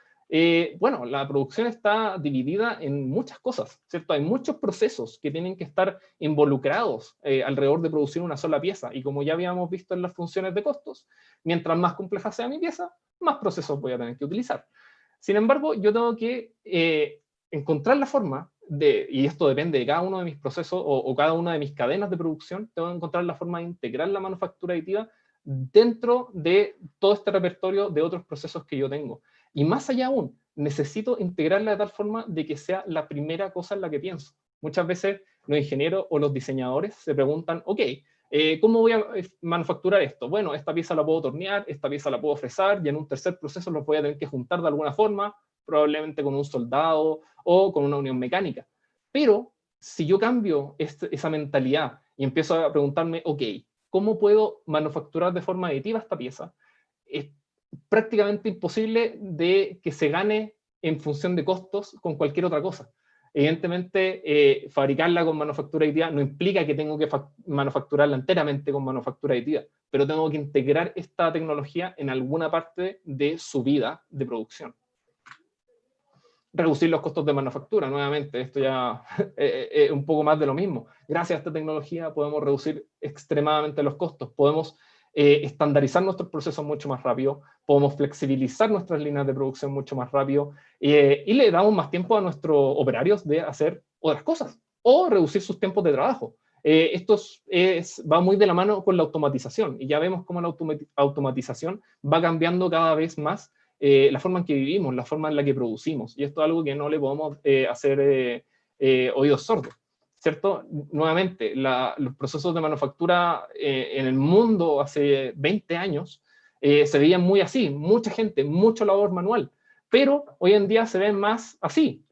Bueno, la producción está dividida en muchas cosas, ¿cierto? Hay muchos procesos que tienen que estar involucrados alrededor de producir una sola pieza. Y como ya habíamos visto en las funciones de costos, mientras más compleja sea mi pieza, más procesos voy a tener que utilizar. Sin embargo, yo tengo que encontrar la forma y esto depende de cada uno de mis procesos o cada una de mis cadenas de producción, tengo que encontrar la forma de integrar la manufactura aditiva dentro de todo este repertorio de otros procesos que yo tengo. Y más allá aún, necesito integrarla de tal forma de que sea la primera cosa en la que pienso. Muchas veces los ingenieros o los diseñadores se preguntan, ok, ¿cómo voy a manufacturar esto? Bueno, esta pieza la puedo tornear, esta pieza la puedo fresar, y en un tercer proceso los voy a tener que juntar de alguna forma, probablemente con un soldado o con una unión mecánica. Pero si yo cambio esa mentalidad y empiezo a preguntarme, ok, ¿cómo puedo manufacturar de forma aditiva esta pieza? Es prácticamente imposible de que se gane en función de costos con cualquier otra cosa. Evidentemente, fabricarla con manufactura aditiva no implica que tengo que manufacturarla enteramente con manufactura aditiva, pero tengo que integrar esta tecnología en alguna parte de su vida de producción. Reducir los costos de manufactura, nuevamente, esto ya es un poco más de lo mismo. Gracias a esta tecnología podemos reducir extremadamente los costos, podemos estandarizar nuestros procesos mucho más rápido, podemos flexibilizar nuestras líneas de producción mucho más rápido y le damos más tiempo a nuestros operarios de hacer otras cosas o reducir sus tiempos de trabajo. Esto va muy de la mano con la automatización y ya vemos cómo la automatización va cambiando cada vez más la forma en que vivimos, la forma en la que producimos. Y esto es algo que no le podemos hacer oídos sordos, ¿cierto? Nuevamente, los procesos de manufactura en el mundo hace 20 años se veían muy así, mucha gente, mucho labor manual, pero hoy en día se ven más así,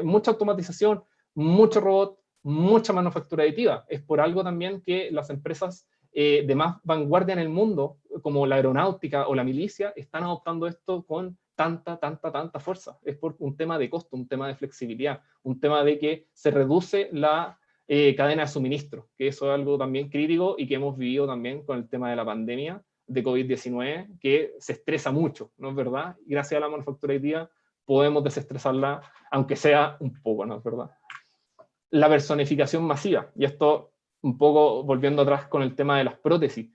mucha automatización, mucho robot, mucha manufactura aditiva. Es por algo también que las empresas de más vanguardia en el mundo, como la aeronáutica o la milicia, están adoptando esto con tanta fuerza. Es por un tema de costo, un tema de flexibilidad, un tema de que se reduce la cadena de suministro, que eso es algo también crítico y que hemos vivido también con el tema de la pandemia de COVID-19, que se estresa mucho, ¿no es verdad? Y gracias a la manufactura aditiva podemos desestresarla, aunque sea un poco, ¿no es verdad? La personificación masiva, y esto un poco volviendo atrás con el tema de las prótesis,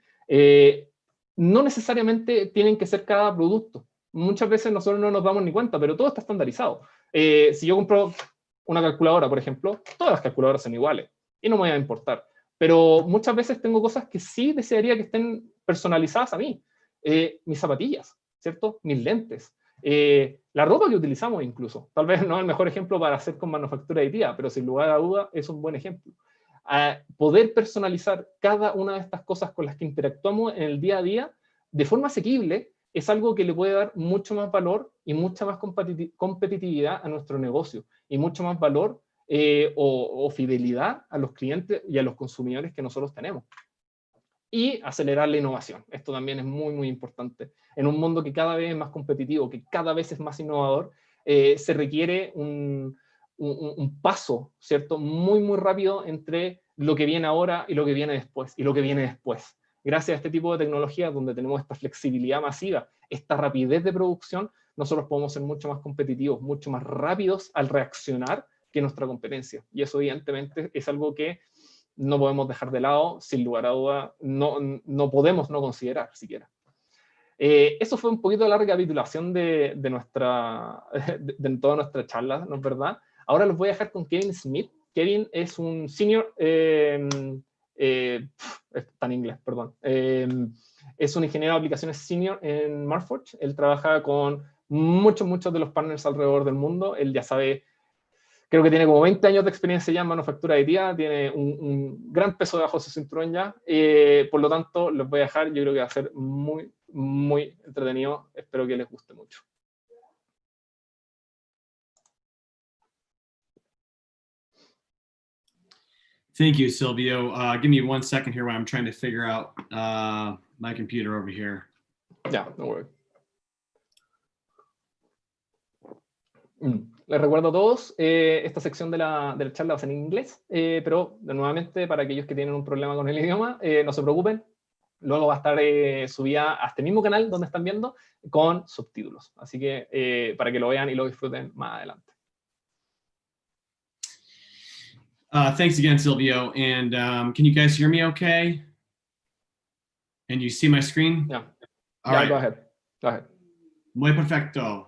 no necesariamente tienen que ser cada producto. Muchas veces nosotros no nos damos ni cuenta, pero todo está estandarizado. Si yo compro una calculadora, por ejemplo, todas las calculadoras son iguales y no me voy a importar. Pero muchas veces tengo cosas que sí desearía que estén personalizadas a mí. Mis zapatillas, ¿cierto? Mis lentes. La ropa que utilizamos incluso. Tal vez no es el mejor ejemplo para hacer con manufactura aditiva, pero sin lugar a duda es un buen ejemplo. Poder personalizar cada una de estas cosas con las que interactuamos en el día a día de forma asequible es algo que le puede dar mucho más valor y mucha más competitividad a nuestro negocio y mucho más valor o fidelidad a los clientes y a los consumidores que nosotros tenemos. Y acelerar la innovación. Esto también es muy importante. En un mundo que cada vez es más competitivo, que cada vez es más innovador, se requiere un paso, ¿cierto? Muy rápido entre lo que viene ahora y lo que viene después, y lo que viene después. Gracias a este tipo de tecnologías donde tenemos esta flexibilidad masiva, esta rapidez de producción, nosotros podemos ser mucho más competitivos, mucho más rápidos al reaccionar que nuestra competencia. Y eso evidentemente es algo que no podemos dejar de lado, sin lugar a duda, no podemos no considerar siquiera. Eso fue un poquito la recapitulación de toda nuestra charla, ¿no es verdad? Ahora los voy a dejar con Kevin Smith. Kevin es un senior, está en inglés, perdón. Es un ingeniero de aplicaciones senior en Marforge. Él trabaja con muchos de los partners alrededor del mundo. Él ya sabe. Creo que tiene como 20 años de experiencia ya en manufactura aditiva, tiene un gran peso debajo de su cinturón ya, por lo tanto, los voy a dejar, yo creo que va a ser muy entretenido, espero que les guste mucho. Thank you, Silvio. Give me 1 second here while I'm trying to figure out my computer over here. Yeah, no worries. Les recuerdo a todos, esta sección de la charla va a ser en inglés, pero nuevamente para aquellos que tienen un problema con el idioma, no se preocupen, luego va a estar subida a este mismo canal donde están viendo con subtítulos, así que para que lo vean y lo disfruten más adelante. Thanks again, Silvio, and can you guys hear me okay? And you see my screen? Yeah, All right. Go ahead. Muy perfecto.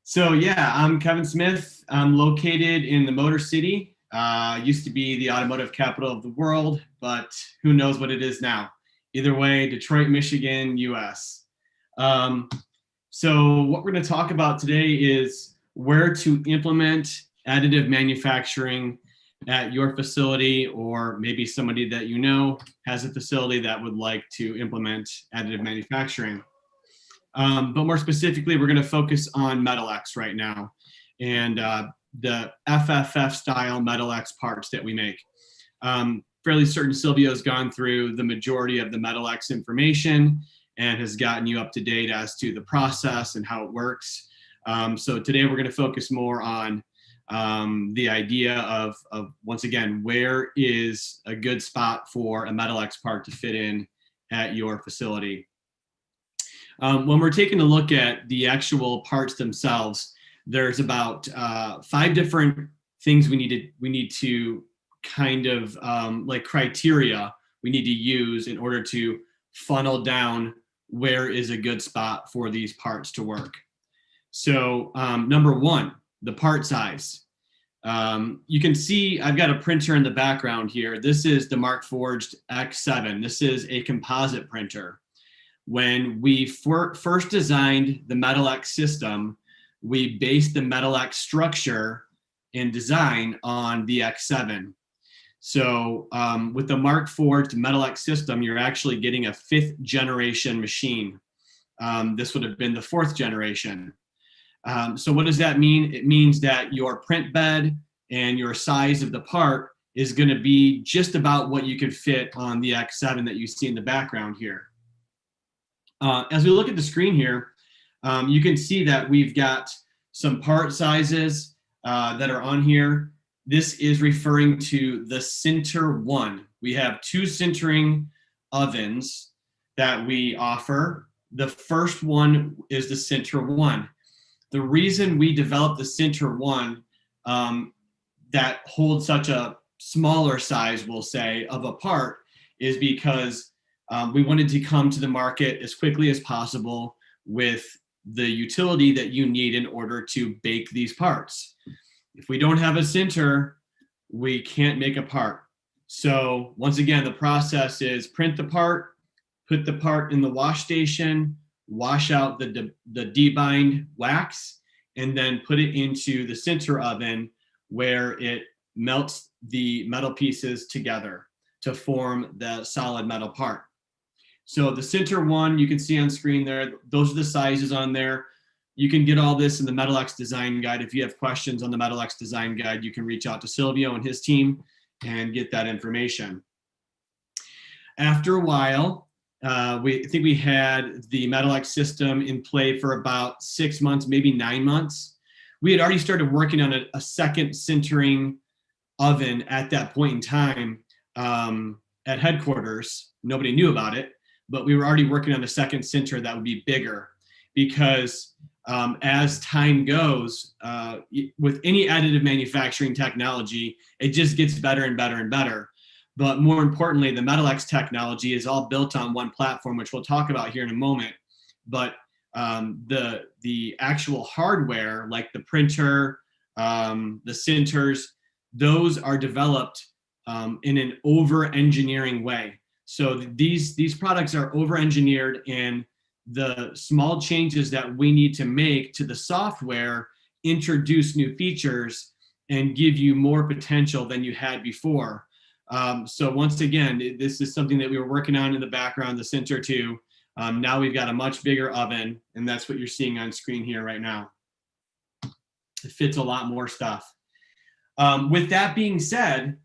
So yeah, I'm Kevin Smith. I'm located in the Motor City. Used to be the automotive capital of the world, but who knows what it is now. Either way, Detroit, Michigan, US. So what we're going to talk about today is where to implement additive manufacturing at your facility, or maybe somebody that you know has a facility that would like to implement additive manufacturing. But more specifically, we're going to focus on Metal X right now. And the FFF style Metal X parts that we make. Fairly certain Silvio's gone through the majority of the Metal X information and has gotten you up to date as to the process and how it works. So today we're going to focus more on the idea of once again, where is a good spot for a Metal X part to fit in at your facility. When we're taking a look at the actual parts themselves, there's about 5 different things we need to kind of like criteria we need to use in order to funnel down where is a good spot for these parts to work. So number 1, the part size. You can see I've got a printer in the background here. This is the Markforged X7. This is a composite printer. When we first designed the Metal X system, we based the Metal X structure and design on the X7. So with the Markforged Metal X system, you're actually getting a 5th generation machine. This would have been the 4th generation. So what does that mean? It means that your print bed and your size of the part is going to be just about what you could fit on the X7 that you see in the background here. As we look at the screen here, you can see that we've got some part sizes that are on here. This is referring to the Sinter 1. We have 2 sintering ovens that we offer. The first one is the Sinter 1. The reason we developed the Sinter 1 that holds such a smaller size, we'll say, of a part is because we wanted to come to the market as quickly as possible with the utility that you need in order to bake these parts. If we don't have a sinter, we can't make a part. So once again, the process is print the part, put the part in the wash station, wash out the debind wax, and then put it into the sinter oven where it melts the metal pieces together to form the solid metal part. So the Sinter 1, you can see on screen there, those are the sizes on there. You can get all this in the Metal X Design Guide. If you have questions on the Metal X Design Guide, you can reach out to Silvio and his team and get that information. After a while, I think we had the Metal X system in play for about 6 months, maybe 9 months. We had already started working on a second sintering oven at that point in time at headquarters. Nobody knew about it, but we were already working on a second sinter that would be bigger because as time goes, with any additive manufacturing technology, it just gets better and better and better. But more importantly, the Metal X technology is all built on one platform, which we'll talk about here in a moment. But the actual hardware, like the printer, the sinters, those are developed in an over-engineering way. So these products are over-engineered, and the small changes that we need to make to the software introduce new features and give you more potential than you had before. So once again, this is something that we were working on in the background, the Sinter 2. Now we've got a much bigger oven, and that's what you're seeing on screen here right now. It fits a lot more stuff. With that being said,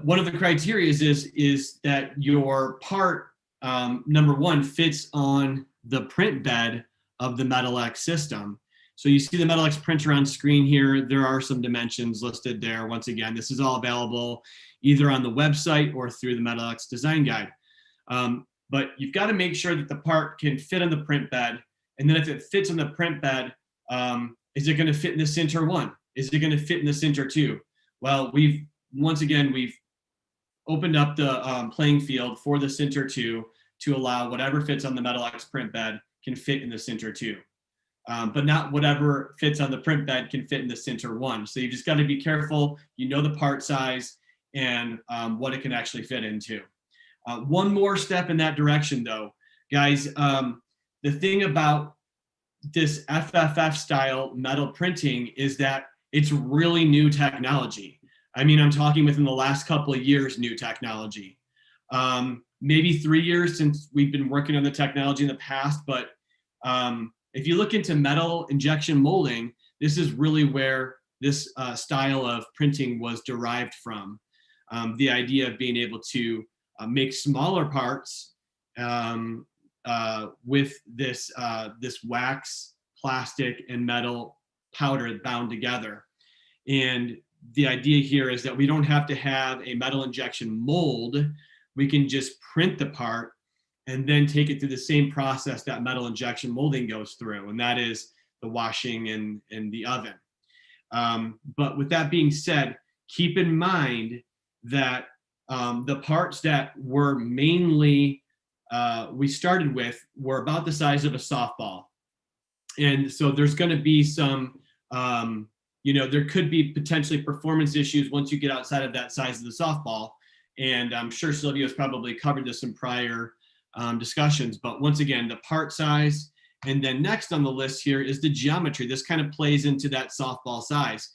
one of the criteria is that your part, number 1, fits on the print bed of the Metal X system. So you see the Metal X printer on screen here. There are some dimensions listed there. Once again, this is all available either on the website or through the Metal X Design Guide. But you've got to make sure that the part can fit on the print bed. And then if it fits on the print bed, is it going to fit in the Sinter 1? Is it going to fit in the Sinter 2? Well, we've opened up the playing field for the Sinter 2 to allow whatever fits on the Metal X print bed can fit in the Sinter 2. But not whatever fits on the print bed can fit in the Sinter 1. So you just got to be careful. You know the part size and what it can actually fit into. One more step in that direction, though, guys. The thing about this FFF style metal printing is that it's really new technology. I mean, I'm talking within the last couple of years, new technology. Maybe 3 years since we've been working on the technology in the past, but if you look into metal injection molding, this is really where this style of printing was derived from. The idea of being able to make smaller parts with this wax, plastic, and metal powder bound together. And the idea here is that we don't have to have a metal injection mold. We can just print the part and then take it through the same process that metal injection molding goes through, and that is the washing and the oven. But with that being said, keep in mind that the parts that were mainly we started with were about the size of a softball. And so there's going to be some, there could be potentially performance issues once you get outside of that size of the softball. And I'm sure Silvio's probably covered this in prior discussions. But once again, the part size, and then next on the list here is the geometry. This kind of plays into that softball size.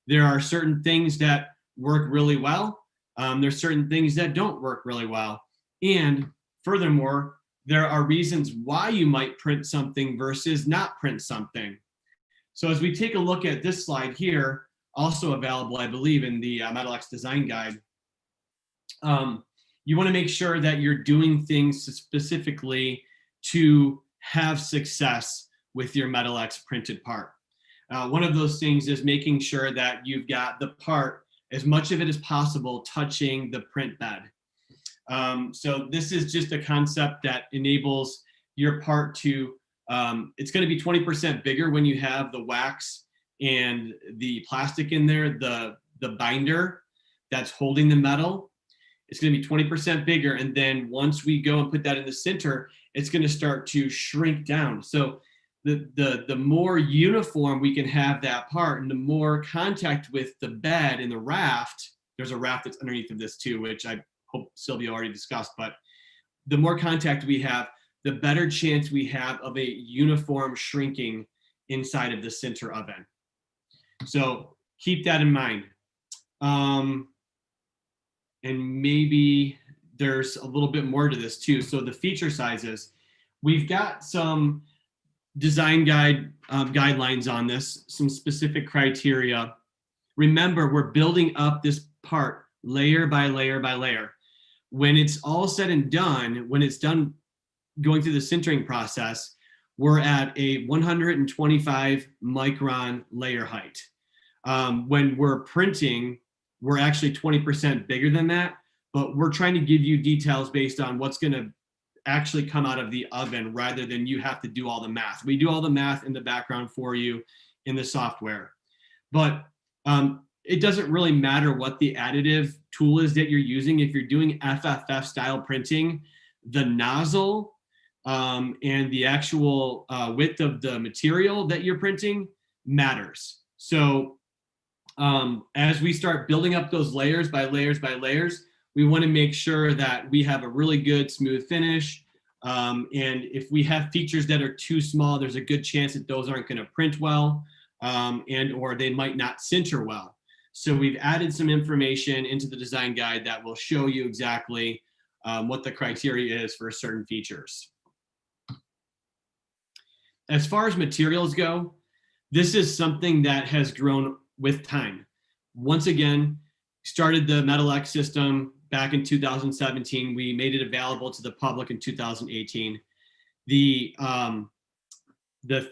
There are certain things that work really well. There's certain things that don't work really well. And furthermore, there are reasons why you might print something versus not print something. So as we take a look at this slide here, also available, I believe, in the Metal-X design guide, you want to make sure that you're doing things specifically to have success with your Metal-X printed part. One of those things is making sure that you've got the part, as much of it as possible, touching the print bed. So this is just a concept that enables your part to, it's going to be 20% bigger when you have the wax and the plastic in there, the binder that's holding the metal. It's going to be 20% bigger. And then once we go and put that in the center, it's going to start to shrink down. So the more uniform we can have that part, and the more contact with the bed and the raft, there's a raft that's underneath of this too, which I hope Silvio already discussed, but the more contact we have, the better chance we have of a uniform shrinking inside of the center oven. So keep that in mind. And maybe there's a little bit more to this too. So the feature sizes, we've got some design guide guidelines on this, some specific criteria. Remember, we're building up this part layer by layer by layer. When it's all said and done, when it's done going through the sintering process, we're at a 125 micron layer height. When we're printing, we're actually 20% bigger than that, but we're trying to give you details based on what's going to actually come out of the oven rather than you have to do all the math. We do all the math in the background for you in the software. But it doesn't really matter what the additive tool is that you're using. If you're doing FFF style printing, the nozzle and the actual width of the material that you're printing matters. So as we start building up those layers by layers by layers, we want to make sure that we have a really good smooth finish. And if we have features that are too small, there's a good chance that those aren't going to print well and or they might not sinter well. So we've added some information into the design guide that will show you exactly what the criteria is for certain features. As far as materials go, this is something that has grown with time. Once again, started the Metal-X system back in 2017. We made it available to the public in 2018. The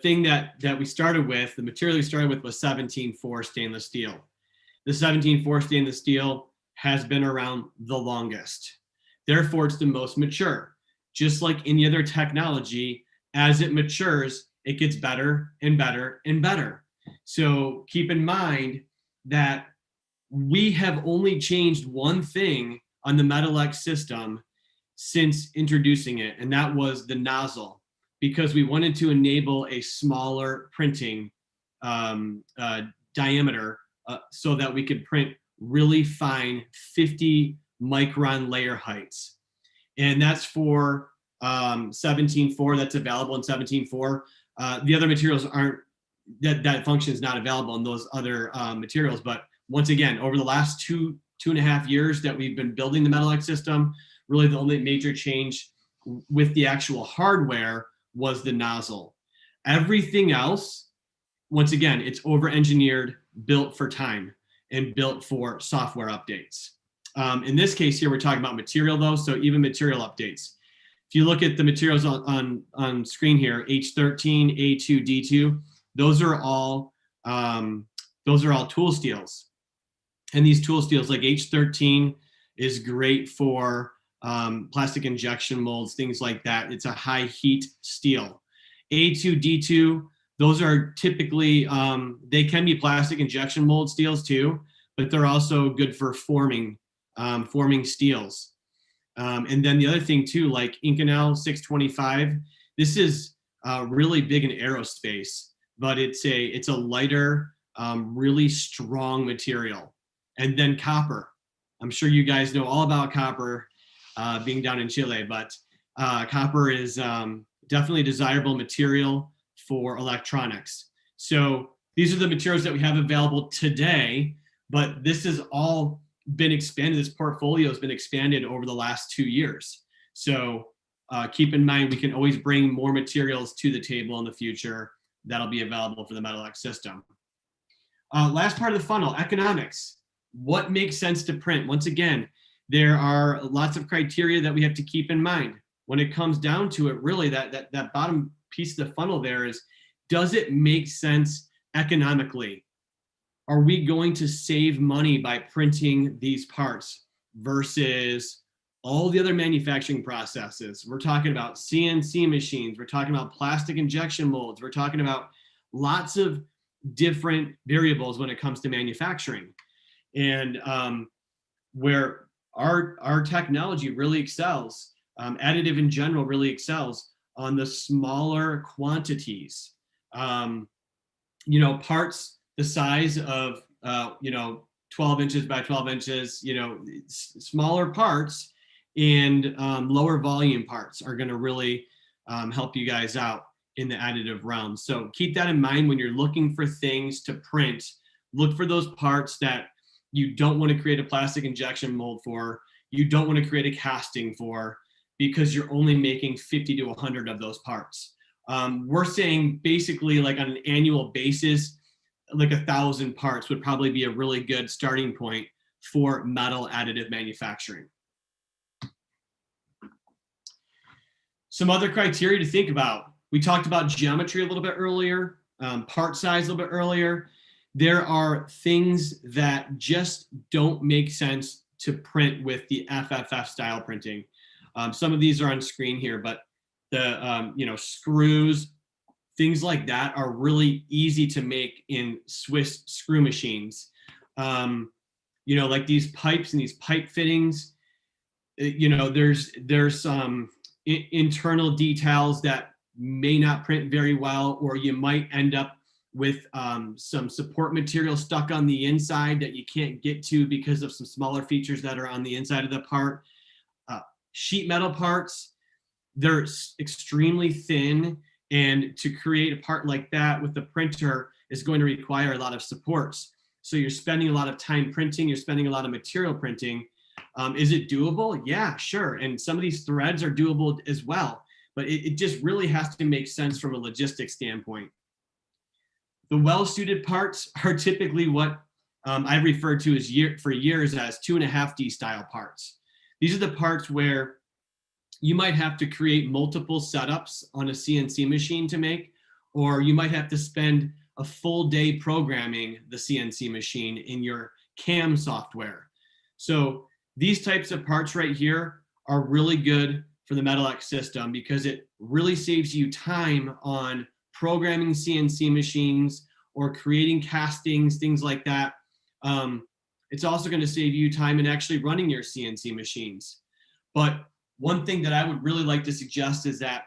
thing that we started with, the material we started with was 17-4 stainless steel. The 17-4 stainless steel has been around the longest. Therefore, it's the most mature. Just like any other technology, as it matures, it gets better and better and better. So keep in mind that we have only changed one thing on the Metal-X system since introducing it, and that was the nozzle, because we wanted to enable a smaller printing diameter so that we could print really fine 50 micron layer heights. And that's for 17-4, that's available in 17-4. The other materials aren't, that function is not available in those other materials. But once again, over the last two and a half years that we've been building the Metal-X system, really the only major change with the actual hardware was the nozzle. Everything else, once again, it's over-engineered built for time and built for software updates. In this case here, we're talking about material though, so even material updates. If you look at the materials on screen here, H13, A2, D2, those are all tool steels. And these tool steels like H13 is great for plastic injection molds, things like that. It's a high heat steel. A2, D2, those are typically, they can be plastic injection mold steels too, but they're also good for forming steels. And then the other thing too, like Inconel 625, this is really big in aerospace, but it's a lighter, really strong material. And then copper. I'm sure you guys know all about copper being down in Chile, but copper is definitely a desirable material for electronics. So these are the materials that we have available today, but this has all been expanded. This portfolio has been expanded over the last 2 years. So keep in mind, we can always bring more materials to the table in the future that'll be available for the Metalux system. Last part of the funnel, economics. What makes sense to print? Once again, there are lots of criteria that we have to keep in mind. When it comes down to it, really that bottom piece of the funnel there is, does it make sense economically? Are we going to save money by printing these parts versus all the other manufacturing processes? We're talking about CNC machines, we're talking about plastic injection molds, we're talking about lots of different variables when it comes to manufacturing. And where our technology really excels, additive in general really excels on the smaller quantities. Parts the size of 12 inches by 12 inches, smaller parts and lower volume parts are going to really help you guys out in the additive realm. So keep that in mind when you're looking for things to print. Look for those parts that you don't want to create a plastic injection mold for, you don't want to create a casting for, because you're only making 50 to 100 of those parts. We're saying basically like on an annual basis, like 1,000 parts would probably be a really good starting point for metal additive manufacturing. Some other criteria to think about. We talked about geometry a little bit earlier, part size a little bit earlier. There are things that just don't make sense to print with the FFF style printing. Some of these are on screen here, but the screws, things like that are really easy to make in Swiss screw machines. Like these pipes and these pipe fittings, there's some internal details that may not print very well, or you might end up with some support material stuck on the inside that you can't get to because of some smaller features that are on the inside of the part. Sheet metal parts, they're extremely thin, and to create a part like that with the printer is going to require a lot of supports. So you're spending a lot of time printing, you're spending a lot of material printing. Is it doable? Yeah, sure. And some of these threads are doable as well, but it just really has to make sense from a logistics standpoint. The well-suited parts are typically what I've referred to for years as 2.5D style parts. These are the parts where you might have to create multiple setups on a CNC machine to make, or you might have to spend a full day programming the CNC machine in your CAM software. So these types of parts right here are really good for the Metalux system because it really saves you time on programming CNC machines or creating castings, things like that. It's also going to save you time in actually running your CNC machines. But one thing that I would really like to suggest is that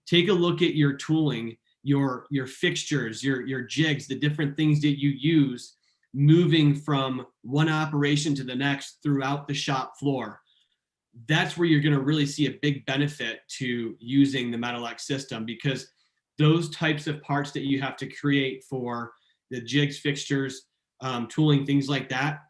take a look at your tooling, your fixtures, your jigs, the different things that you use moving from one operation to the next throughout the shop floor. That's where you're going to really see a big benefit to using the Metalux system, because those types of parts that you have to create for the jigs, fixtures, tooling, things like that,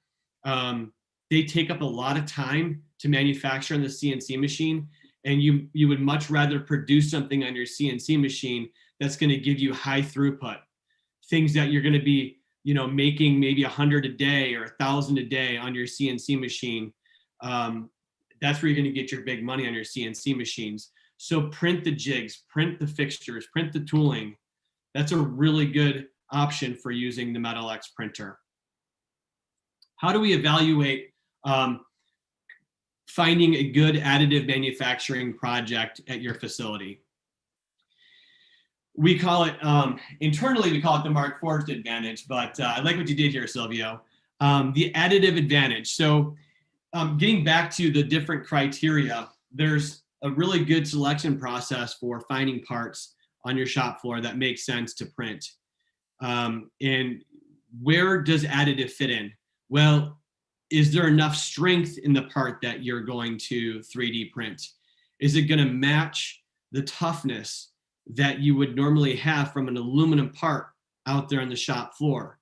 they take up a lot of time to manufacture on the CNC machine, and you would much rather produce something on your CNC machine that's going to give you high throughput, things that you're going to be making maybe 100 a day or 1,000 a day on your CNC machine, that's where you're going to get your big money on your CNC machines. So print the jigs, print the fixtures, print the tooling. That's a really good option for using the MetalX printer. How do we evaluate finding a good additive manufacturing project at your facility? We call it, internally, we call it the Mark Forged advantage, but I like what you did here, Silvio. The additive advantage. So getting back to the different criteria, there's a really good selection process for finding parts on your shop floor that make sense to print. And where does additive fit in? Well, is there enough strength in the part that you're going to 3D print? Is it going to match the toughness that you would normally have from an aluminum part out there on the shop floor?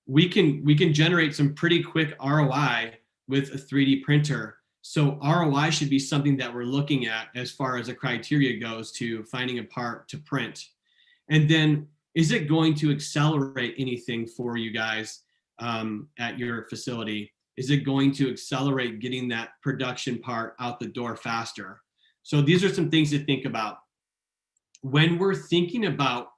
We can generate some pretty quick ROI with a 3D printer. So ROI should be something that we're looking at as far as a criteria goes to finding a part to print. And then, is it going to accelerate anything for you guys at your facility? Is it going to accelerate getting that production part out the door faster? So these are some things to think about. When we're thinking about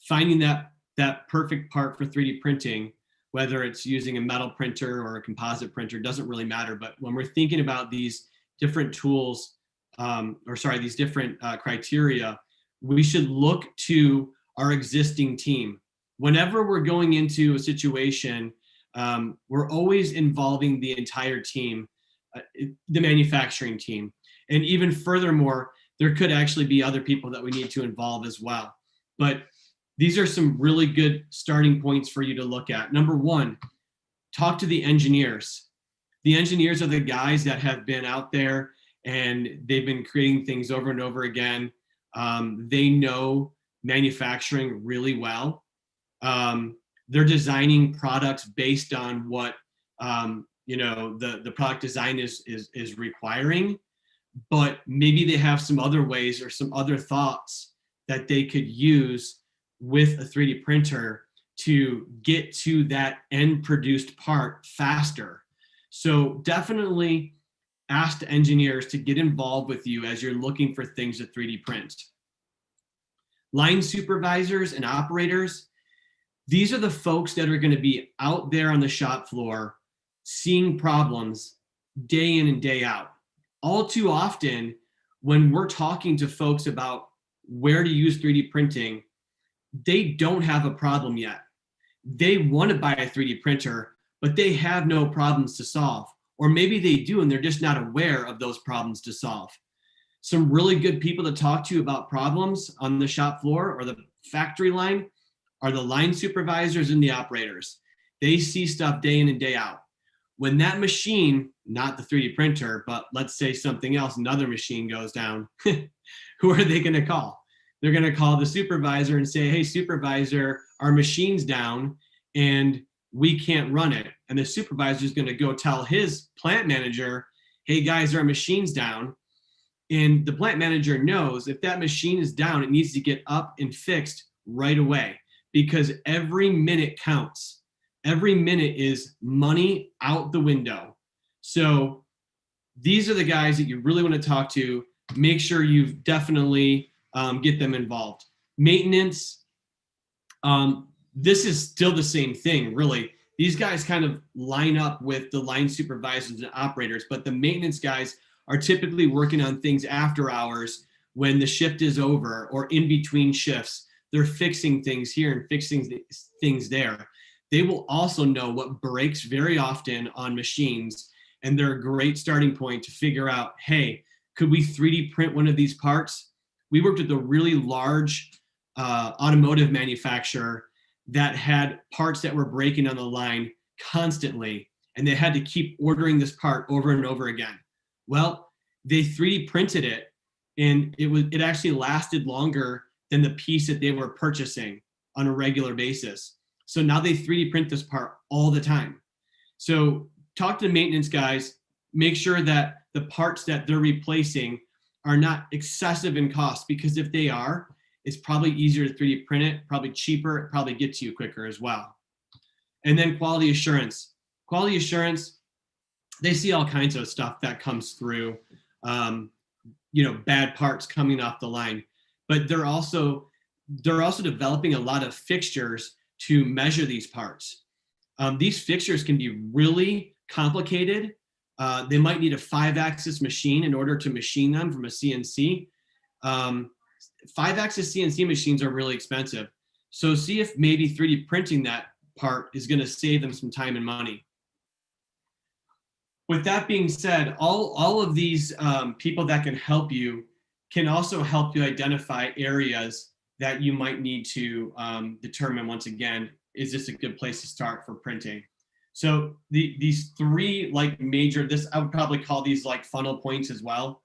finding that perfect part for 3D printing, whether it's using a metal printer or a composite printer, doesn't really matter. But when we're thinking about these different tools, these different criteria, we should look to our existing team. Whenever we're going into a situation, we're always involving the entire team, the manufacturing team. And even furthermore, there could actually be other people that we need to involve as well. But these are some really good starting points for you to look at. Number one, talk to the engineers. The engineers are the guys that have been out there and they've been creating things over and over again. They know manufacturing really well. They're designing products based on what the product design is requiring, but maybe they have some other ways or some other thoughts that they could use with a 3D printer to get to that end produced part faster. So definitely ask the engineers to get involved with you as you're looking for things to 3D print. Line supervisors and operators, these are the folks that are going to be out there on the shop floor seeing problems day in and day out. All too often, when we're talking to folks about where to use 3D printing, they don't have a problem yet. They want to buy a 3D printer, but they have no problems to solve. Or maybe they do, and they're just not aware of those problems to solve. Some really good people to talk to about problems on the shop floor or the factory line are the line supervisors and the operators. They see stuff day in and day out. When that machine, not the 3D printer, but let's say something else, another machine goes down, who are they going to call? They're going to call the supervisor and say, hey, supervisor, our machine's down and we can't run it. And the supervisor is going to go tell his plant manager, hey, guys, our machine's down. And the plant manager knows if that machine is down, it needs to get up and fixed right away because every minute counts. Every minute is money out the window. So these are the guys that you really want to talk to. Make sure you definitely get them involved. Maintenance, this is still the same thing, really. These guys kind of line up with the line supervisors and operators, but the maintenance guys are typically working on things after hours when the shift is over or in between shifts. They're fixing things here and fixing things there. They will also know what breaks very often on machines, and they're a great starting point to figure out, hey, could we 3D print one of these parts? We worked with a really large automotive manufacturer that had parts that were breaking on the line constantly, and they had to keep ordering this part over and over again. Well, they 3D printed it, and it actually lasted longer than the piece that they were purchasing on a regular basis. So now they 3D print this part all the time. So talk to the maintenance guys, make sure that the parts that they're replacing are not excessive in cost, because if they are, It's probably easier to 3D print it, probably cheaper, it probably gets you quicker as well. And then quality assurance. Quality assurance, they see all kinds of stuff that comes through, bad parts coming off the line. But they're also developing a lot of fixtures to measure these parts. These fixtures can be really complicated. They might need a 5-axis machine in order to machine them from a CNC. 5-axis CNC machines are really expensive. So see if maybe 3D printing that part is going to save them some time and money. With that being said, all of these people that can help you can also help you identify areas that you might need to determine, once again, is this a good place to start for printing? So these three major, I would probably call these like funnel points as well.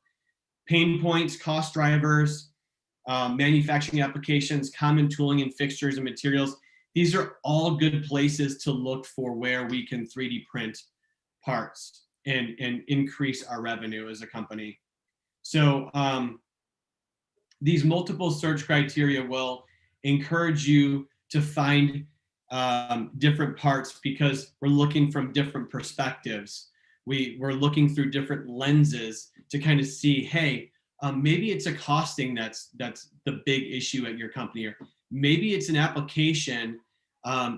Pain points, cost drivers, manufacturing applications, common tooling and fixtures and materials. These are all good places to look for where we can 3D print parts and increase our revenue as a company. So these multiple search criteria will encourage you to find different parts because we're looking from different perspectives. We're looking through different lenses to kind of see, hey, maybe it's a costing that's the big issue at your company, or maybe it's an application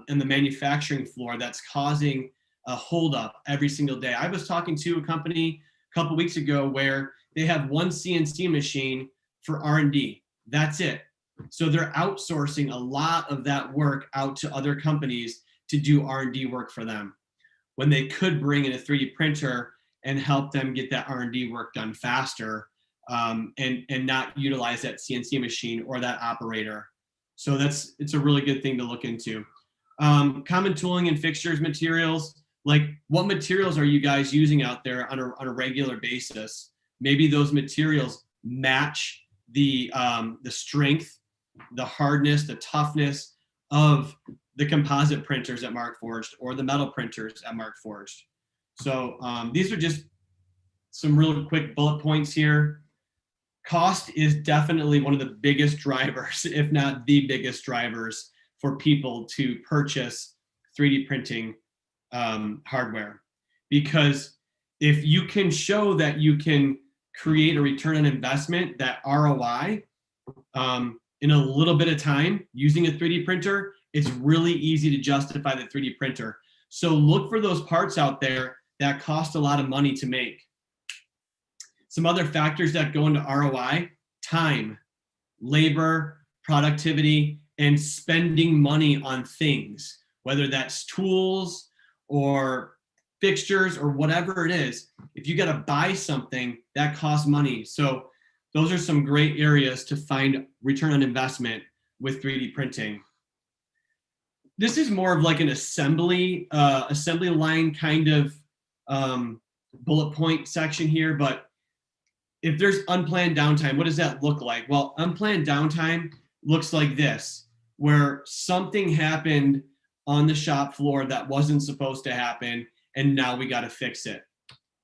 in the manufacturing floor that's causing a holdup every single day. I was talking to a company a couple weeks ago where they have one CNC machine for R&D. That's it. So they're outsourcing a lot of that work out to other companies to do R&D work for them, when they could bring in a 3D printer and help them get that R&D work done faster, and not utilize that CNC machine or that operator. So it's a really good thing to look into. Common tooling and fixtures, materials, like what materials are you guys using out there on a regular basis? Maybe those materials match the strength, the hardness, the toughness of the composite printers at Markforged or the metal printers at Markforged. So these are just some real quick bullet points here. Cost is definitely one of the biggest drivers, if not the biggest drivers, for people to purchase 3D printing hardware. Because if you can show that you can create a return on investment, that ROI, in a little bit of time using a 3D printer, it's really easy to justify the 3D printer. So look for those parts out there that cost a lot of money to make. Some other factors that go into ROI: time, labor, productivity, and spending money on things, whether that's tools or fixtures or whatever it is. If you got to buy something, that costs money. So those are some great areas to find return on investment with 3D printing. This is more of like an assembly line kind of bullet point section here, but if there's unplanned downtime, what does that look like? Well, unplanned downtime looks like this, where something happened on the shop floor that wasn't supposed to happen, and now we got to fix it.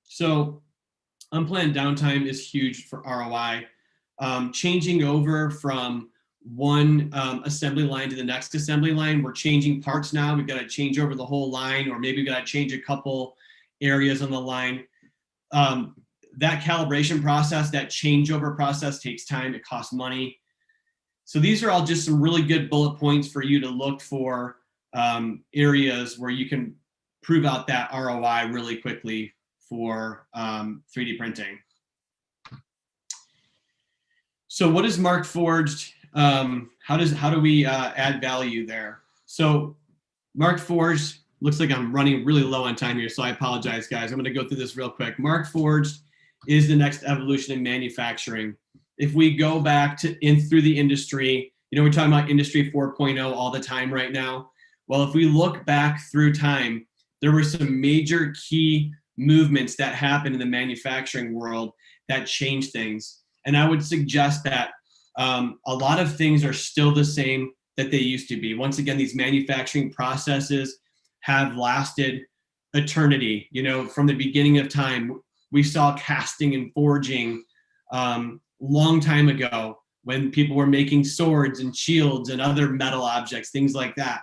So unplanned downtime is huge for ROI. Changing over from one assembly line to the next assembly line, we're changing parts now. We've got to change over the whole line, or maybe we've got to change a couple areas on the line. That calibration process, that changeover process takes time, it costs money. So these are all just some really good bullet points for you to look for areas where you can prove out that ROI really quickly for 3D printing. So what is Markforged? How do we add value there? So Markforged, looks like I'm running really low on time here, so I apologize, guys. I'm going to go through this real quick. Markforged is the next evolution in manufacturing. If we go back through the industry, we're talking about Industry 4.0 all the time right now. Well, if we look back through time, there were some major key movements that happened in the manufacturing world that changed things. And I would suggest that a lot of things are still the same that they used to be. Once again, these manufacturing processes have lasted eternity. From the beginning of time, we saw casting and forging long time ago. when people were making swords and shields and other metal objects, things like that.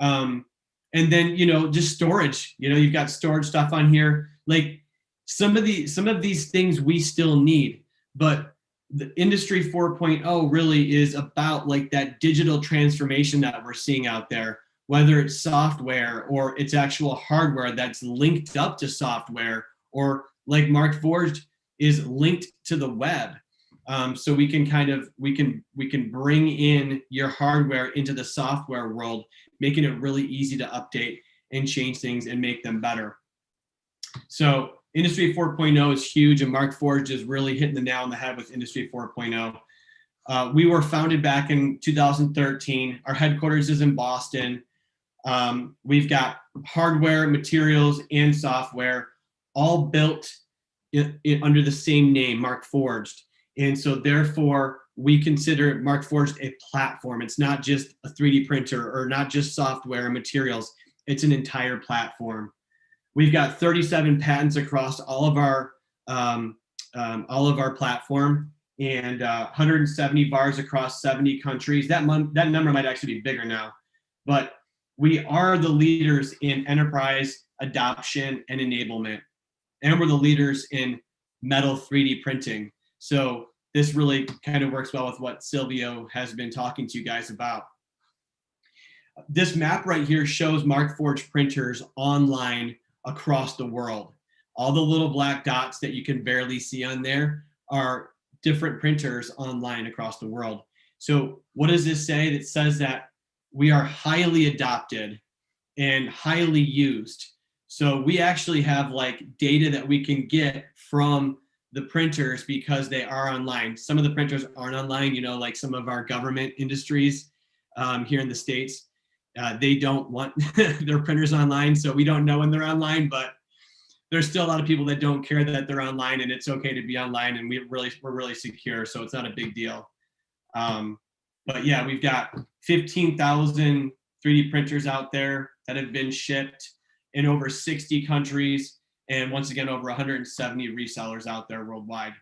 And then, just storage, you've got storage stuff on here. Like some of these things we still need, but the Industry 4.0 really is about like that digital transformation that we're seeing out there, whether it's software or it's actual hardware that's linked up to software, or like Markforged is linked to the web. So we can bring in your hardware into the software world, making it really easy to update and change things and make them better. So Industry 4.0 is huge, and Markforged is really hitting the nail on the head with Industry 4.0. We were founded back in 2013. Our headquarters is in Boston. We've got hardware, materials, and software all built under the same name, Markforged. And so therefore, we consider Markforged a platform. It's not just a 3D printer or not just software and materials. It's an entire platform. We've got 37 patents across all of our platform, and 170 VARs across 70 countries. That number might actually be bigger now, but we are the leaders in enterprise adoption and enablement, and we're the leaders in metal 3D printing. So this really kind of works well with what Silvio has been talking to you guys about. This map right here shows Markforged printers online across the world. All the little black dots that you can barely see on there are different printers online across the world. So what does this say? It says that we are highly adopted and highly used. So we actually have like data that we can get from the printers because they are online. Some of the printers aren't online, like some of our government industries here in the States. They don't want their printers online, so we don't know when they're online, but there's still a lot of people that don't care that they're online, and it's okay to be online, and we're really secure, so it's not a big deal. But yeah, we've got 15,000 3D printers out there that have been shipped in over 60 countries, and once again, over 170 resellers out there worldwide.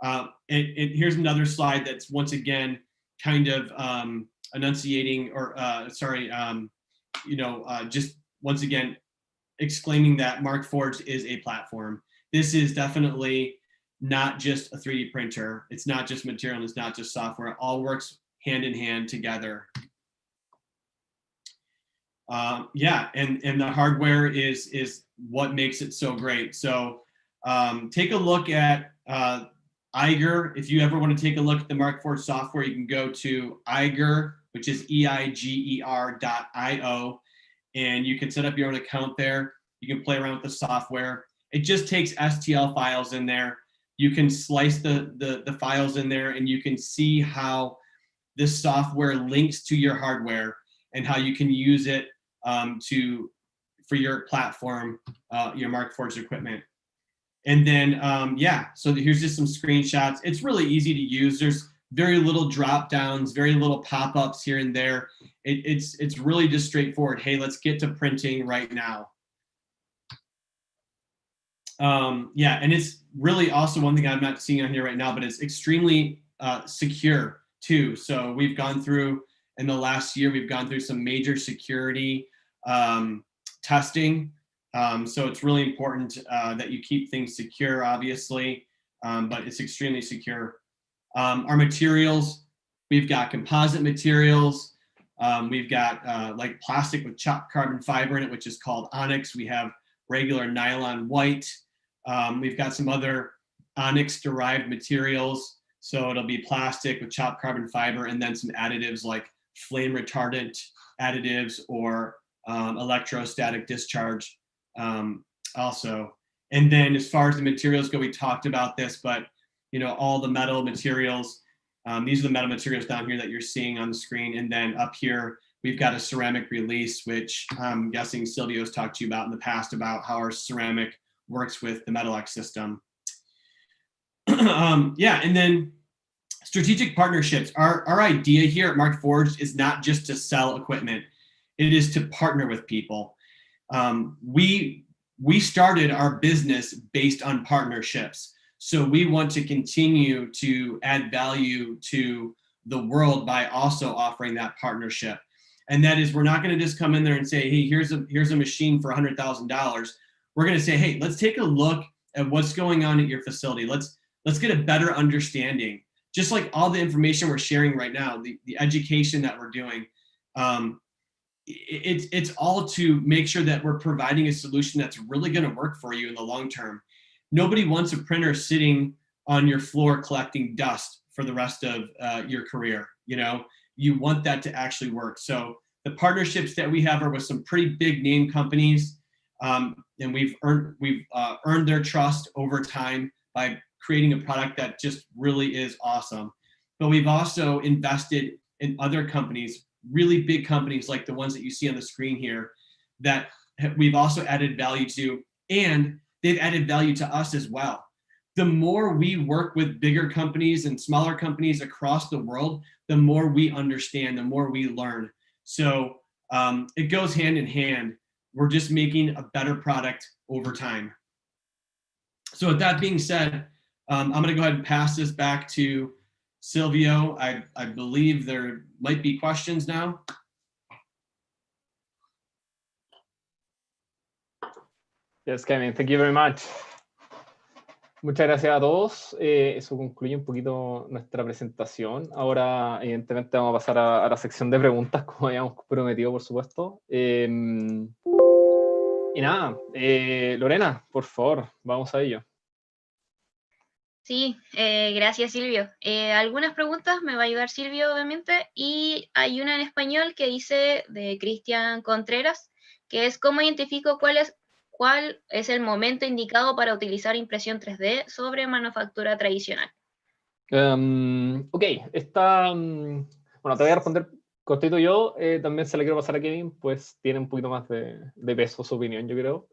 And here's another slide that's once again kind of enunciating or just once again exclaiming that Markforged is a platform. This is definitely not just a 3D printer. It's not just material, and it's not just software. It all works hand in hand together. And the hardware is what makes it so great. So take a look at Eiger. If you ever want to take a look at the Markforged software, you can go to Eiger, which is eiger.io, and you can set up your own account there. You can play around with the software. It just takes STL files in there. You can slice the files in there, and you can see how this software links to your hardware and how you can use it for your platform, your Markforged equipment. And then, so here's just some screenshots. It's really easy to use. There's very little drop downs, very little pop-ups here and there. It's really just straightforward. Hey, let's get to printing right now. And it's really also one thing I'm not seeing on here right now, but it's extremely secure too. So we've gone through, in the last year, we've gone through some major security testing. So it's really important that you keep things secure, obviously, but it's extremely secure. Our materials, we've got composite materials. We've got like plastic with chopped carbon fiber in it, which is called Onyx. We have regular nylon white. We've got some other Onyx derived materials. So it'll be plastic with chopped carbon fiber, and then some additives like flame retardant additives or electrostatic discharge also. And then as far as the materials go, we talked about this, but all the metal materials, these are the metal materials down here that you're seeing on the screen. And then up here, we've got a ceramic release, which I'm guessing Silvio's talked to you about in the past about how our ceramic works with the Metal-X system. And then strategic partnerships. Our idea here at Markforged is not just to sell equipment. It is to partner with people. We started our business based on partnerships. So we want to continue to add value to the world by also offering that partnership. And that is, we're not going to just come in there and say, hey, here's a machine for $100,000. We're going to say, hey, let's take a look at what's going on at your facility. Let's get a better understanding. Just like all the information we're sharing right now, the education that we're doing, it's all to make sure that we're providing a solution that's really going to work for you in the long term. Nobody wants a printer sitting on your floor collecting dust for the rest of your career. You know, you want that to actually work. So the partnerships that we have are with some pretty big name companies, and we've earned their trust over time by creating a product that just really is awesome. But we've also invested in other companies, really big companies like the ones that you see on the screen here, that we've also added value to, and they've added value to us as well. The more we work with bigger companies and smaller companies across the world, the more we understand, the more we learn. So it goes hand in hand. We're just making a better product over time. So with that being said, I'm going to go ahead and pass this back to Silvio. I believe there might be questions now. Yes, Kevin, thank you very much. Muchas gracias a todos. Eso concluye un poquito nuestra presentación. Ahora, evidentemente, vamos a pasar a la sección de preguntas, como habíamos prometido, por supuesto. Y nada, Lorena, por favor, vamos a ello. Sí, gracias Silvio. Algunas preguntas me va a ayudar Silvio, obviamente, y hay una en español que dice, de Cristian Contreras, que es ¿cómo identifico cuál es el momento indicado para utilizar impresión 3D sobre manufactura tradicional? Ok, bueno, te voy a responder cortito yo, también se la quiero pasar a Kevin, pues tiene un poquito más de peso su opinión, yo creo.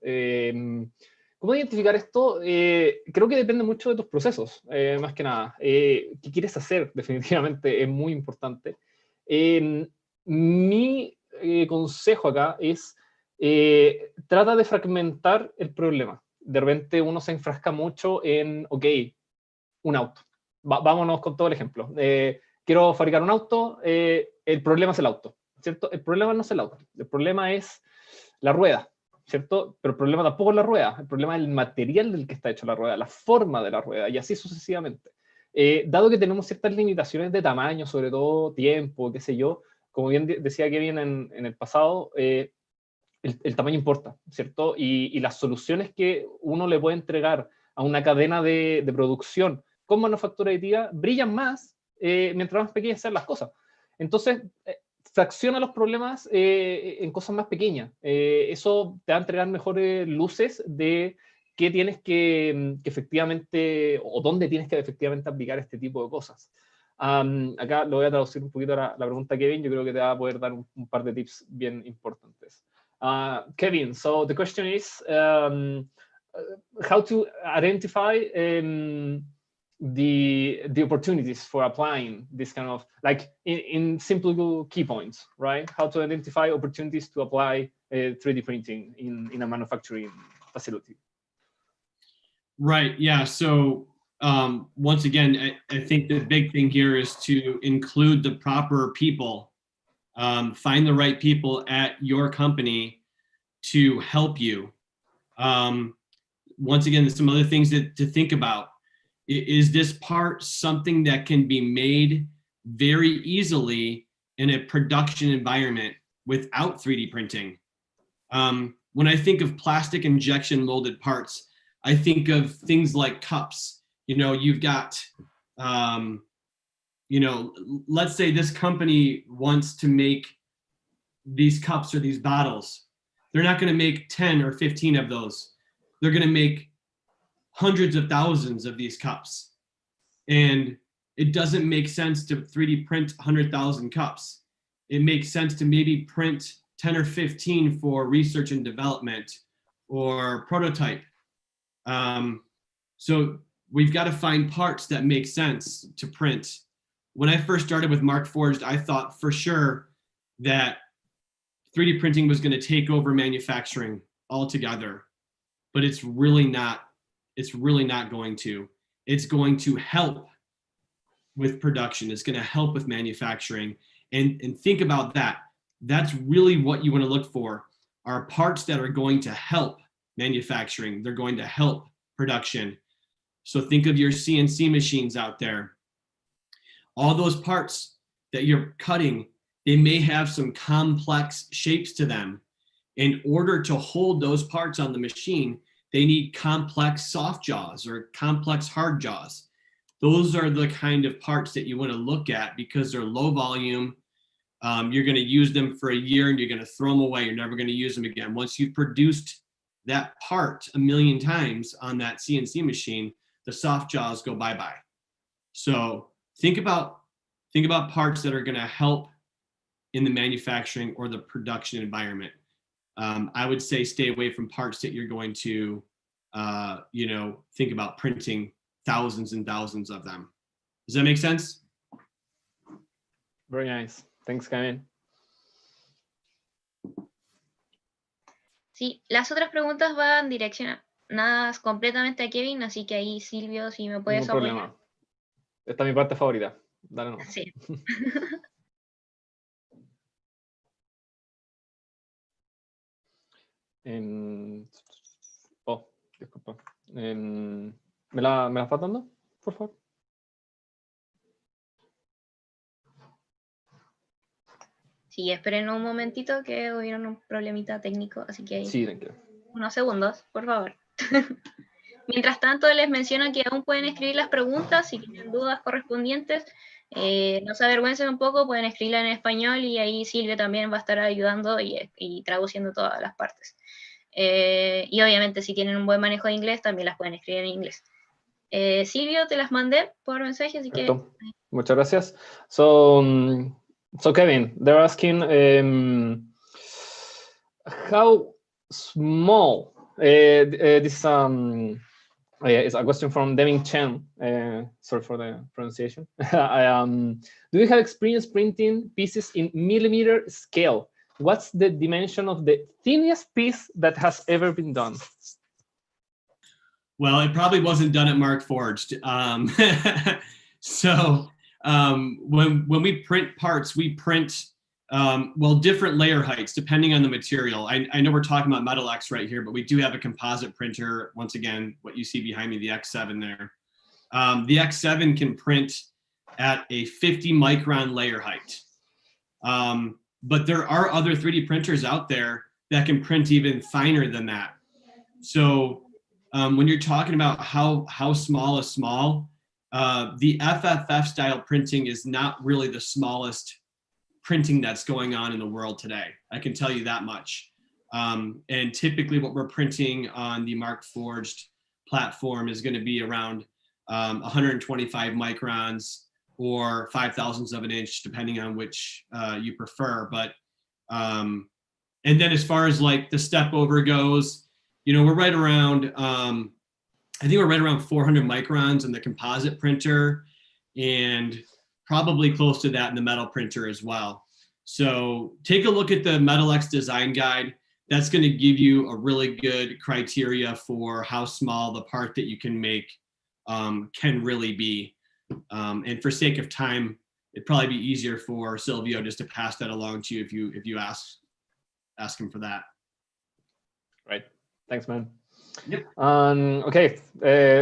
¿Cómo identificar esto? Creo que depende mucho de tus procesos, más que nada. ¿Qué quieres hacer? Definitivamente es muy importante. Mi consejo acá es, trata de fragmentar el problema. De repente uno se enfrasca mucho en, ok, un auto. Vámonos con todo el ejemplo. Quiero fabricar un auto, el problema es el auto, ¿cierto? El problema no es el auto, el problema es la rueda, ¿cierto? Pero el problema tampoco es la rueda, el problema es el material del que está hecho la rueda, la forma de la rueda, y así sucesivamente. Dado que tenemos ciertas limitaciones de tamaño, sobre todo tiempo, qué sé yo, como bien decía Kevin en el pasado, el tamaño importa, ¿cierto? Y las soluciones que uno le puede entregar a una cadena de producción con manufactura aditiva brillan más mientras más pequeñas sean las cosas. Entonces, fracciona los problemas en cosas más pequeñas. Eso te va a entregar mejores luces de qué tienes que efectivamente, o dónde tienes que efectivamente aplicar este tipo de cosas. Acá lo voy a traducir un poquito la pregunta a Kevin, yo creo que te va a poder dar un par de tips bien importantes. Kevin, so the question is how to identify the opportunities for applying this kind of, like in simple key points, right? How to identify opportunities to apply 3D printing in a manufacturing facility. Right, yeah, so once again, I think the big thing here is to include the proper people, find the right people at your company to help you. Once again, there's some other things to think about. Is this part something that can be made very easily in a production environment without 3D printing? When I think of plastic injection molded parts, I think of things like cups. You know, you've got, you know, let's say this company wants to make these cups or these bottles. They're not going to make 10 or 15 of those. They're going to make hundreds of thousands of these cups. And it doesn't make sense to 3D print 100,000 cups. It makes sense to maybe print 10 or 15 for research and development or prototype. So we've got to find parts that make sense to print. When I first started with Markforged, I thought for sure that 3D printing was going to take over manufacturing altogether, but it's really not going to. It's going to help with production. It's going to help with manufacturing. And think about that. That's really what you want to look for, are parts that are going to help manufacturing. They're going to help production. So think of your CNC machines out there. All those parts that you're cutting, they may have some complex shapes to them. In order to hold those parts on the machine, they need complex soft jaws or complex hard jaws. Those are the kind of parts that you want to look at because they're low volume. You're going to use them for a year and you're going to throw them away. You're never going to use them again. Once you've produced that part 1 million times on that CNC machine, the soft jaws go bye-bye. So think about parts that are going to help in the manufacturing or the production environment. I would say stay away from parts that you're going to, think about printing thousands and thousands of them. Does that make sense? Very nice. Thanks, Kevin. Sí, las otras preguntas van direccionadas completamente a Kevin, así que ahí, Silvio, si me puedes Ningún apoyar. problema. Esta es mi parte favorita. Dale no. Sí. Disculpa. ¿Me la estás dando, por favor? Sí, esperen un momentito que hubieron un problemita técnico, así que Sí, tranquilo. unos segundos, por favor. Mientras tanto, les menciono que aún pueden escribir las preguntas si tienen dudas correspondientes. No se avergüencen un poco, pueden escribirla en español y ahí Silvia también va a estar ayudando y traduciendo todas las partes. Y obviamente si tienen un buen manejo de inglés, también las pueden escribir en inglés. Silvio, te las mandé por mensaje, así que... Muchas gracias. So Kevin, they're asking how small, this is a question from Deming Chen, sorry for the pronunciation. Do you have experience printing pieces in millimeter scale? What's the dimension of the thinnest piece that has ever been done? Well, it probably wasn't done at Markforged. When we print parts, we print, different layer heights depending on the material. I know we're talking about Metal X right here, but we do have a composite printer. Once again, what you see behind me, the X7 there. The X7 can print at a 50 micron layer height. But there are other 3D printers out there that can print even finer than that. So when you're talking about how small is small, the FFF style printing is not really the smallest printing that's going on in the world today. I can tell you that much. And typically what we're printing on the Markforged platform is going to be around 125 microns or 5,000ths of an inch, depending on which you prefer. But and then as far as like the step over goes, we're right around, I think we're right around 400 microns in the composite printer and probably close to that in the metal printer as well. So take a look at the Metal X design guide. That's going to give you a really good criteria for how small the part that you can make can really be. And for sake of time, it'd probably be easier for Silvio just to pass that along to you if you ask him for that. Right. Thanks, man. Yep. Okay,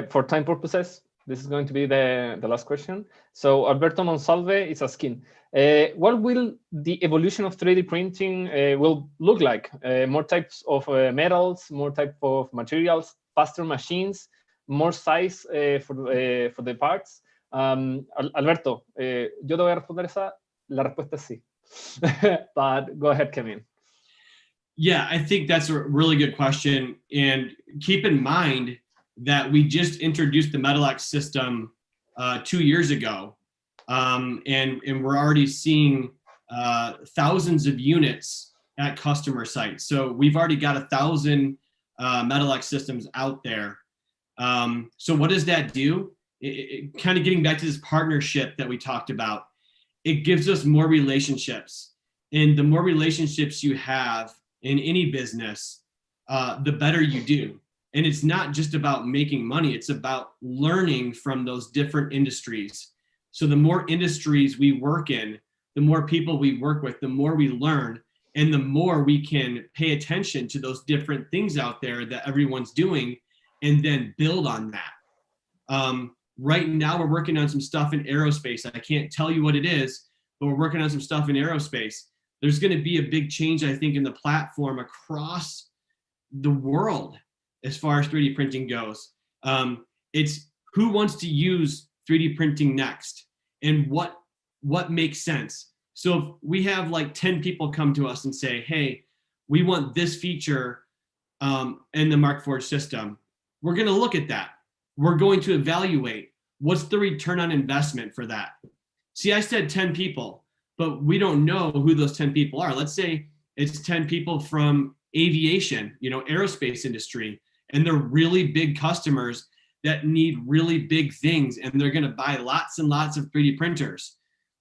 for time purposes, this is going to be the last question. So Alberto Monsalve is asking, what will the evolution of 3D printing will look like? More types of metals, more type of materials, faster machines, more size for the parts? Alberto, yo te voy a responder esa. La respuesta es sí. But go ahead, Kevin. Yeah, I think that's a really good question. And keep in mind that we just introduced the Metal X system 2 years ago. And we're already seeing thousands of units at customer sites. So we've already got 1,000 Metal X systems out there. So what does that do? It kind of getting back to this partnership that we talked about, it gives us more relationships. And the more relationships you have in any business, the better you do. And it's not just about making money, it's about learning from those different industries. So the more industries we work in, the more people we work with, the more we learn, and the more we can pay attention to those different things out there that everyone's doing, and then build on that. Right now, we're working on some stuff in aerospace. I can't tell you what it is, but we're working on some stuff in aerospace. There's going to be a big change, I think, in the platform across the world as far as 3D printing goes. It's who wants to use 3D printing next, and what makes sense. So if we have like 10 people come to us and say, hey, we want this feature in the Markforged system, we're going to look at that. We're going to evaluate what's the return on investment for that. See, I said 10 people, but we don't know who those 10 people are. Let's say it's 10 people from aviation, aerospace industry, and they're really big customers that need really big things, and they're going to buy lots and lots of 3D printers.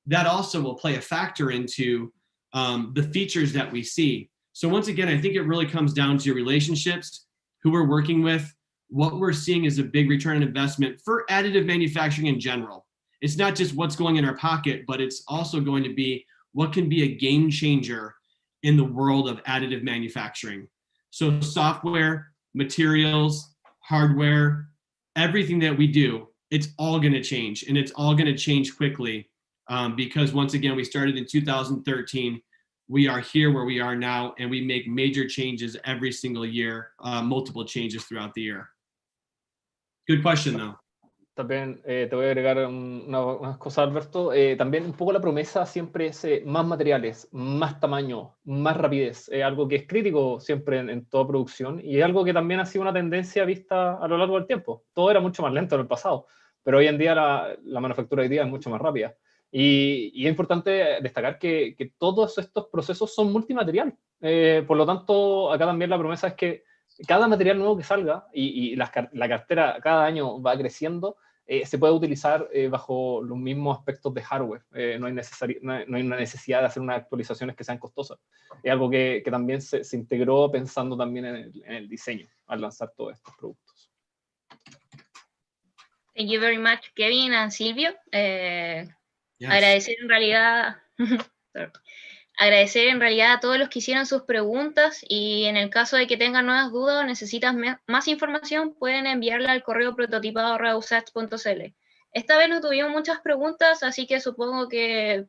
That also will play a factor into the features that we see. So once again, I think it really comes down to relationships, who we're working with. What we're seeing is a big return on investment for additive manufacturing in general. It's not just what's going in our pocket, but it's also going to be what can be a game changer in the world of additive manufacturing. So software, materials, hardware, everything that we do, it's all going to change, and it's all going to change quickly because once again, we started in 2013. We are here where we are now, and we make major changes every single year, multiple changes throughout the year. Good question, though. También te voy a agregar unas cosas, Alberto. También un poco la promesa siempre es más materiales, más tamaño, más rapidez. Es algo que es crítico siempre en toda producción, y es algo que también ha sido una tendencia vista a lo largo del tiempo. Todo era mucho más lento en el pasado, pero hoy en día la manufactura hoy día es mucho más rápida. Y es importante destacar que todos estos procesos son multimaterial. Por lo tanto, acá también la promesa es que cada material nuevo que salga y la cartera cada año va creciendo, se puede utilizar bajo los mismos aspectos de hardware. No hay una necesidad de hacer unas actualizaciones que sean costosas. Es algo que también se integró pensando también en el diseño al lanzar todos estos productos. Thank you very much, Kevin and Silvio. Yes. Agradecer en realidad a todos los que hicieron sus preguntas, y en el caso de que tengan nuevas dudas o necesitas más información, pueden enviarla al correo prototipado@usach.cl. Esta vez no tuvimos muchas preguntas, así que supongo que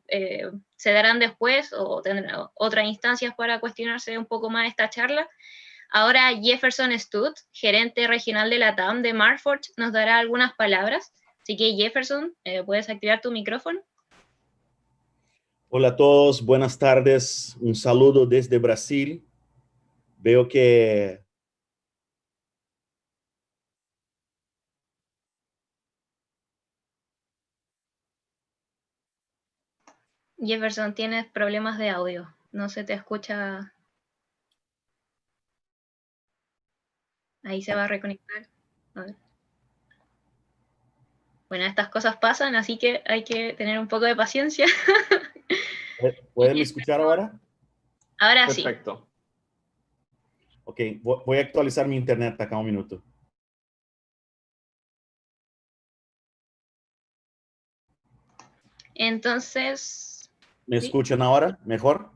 se darán después o tendrán otras instancias para cuestionarse un poco más esta charla. Ahora Jefferson Stutt, gerente regional de la TAM de Markforged, nos dará algunas palabras. Así que Jefferson, ¿puedes activar tu micrófono? Hola a todos, buenas tardes. Un saludo desde Brasil. Veo que Jefferson, tienes problemas de audio. No se te escucha. Ahí se va a reconectar. A ver. Bueno, estas cosas pasan, así que hay que tener un poco de paciencia. ¿pueden escuchar ahora? Ahora sí. Perfecto. Ok, voy a actualizar mi internet acá un minuto. Entonces, ¿Me ¿sí? escuchan ahora? ¿Mejor?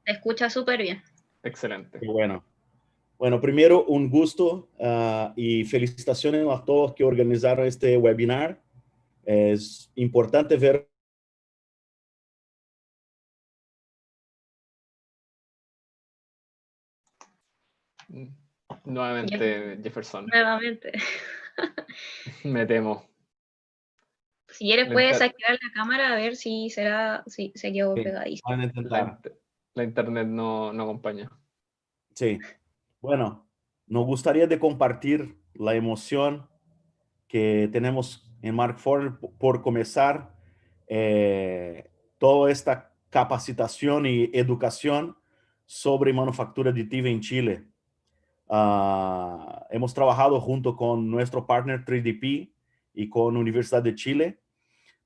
Te escucha súper bien. Excelente. Qué bueno. Bueno, primero un gusto y felicitaciones a todos que organizaron este webinar. Es importante ver Nuevamente, Jefferson. Nuevamente. Me temo. Si quieres puedes activar la cámara a ver si se quedó pegadísimo. Van a intentar. La internet no acompaña. Sí. Bueno, nos gustaría de compartir la emoción que tenemos en Markforged por comenzar toda esta capacitación y educación sobre manufactura aditiva en Chile. Hemos trabajado junto con nuestro partner 3DP y con Universidad de Chile,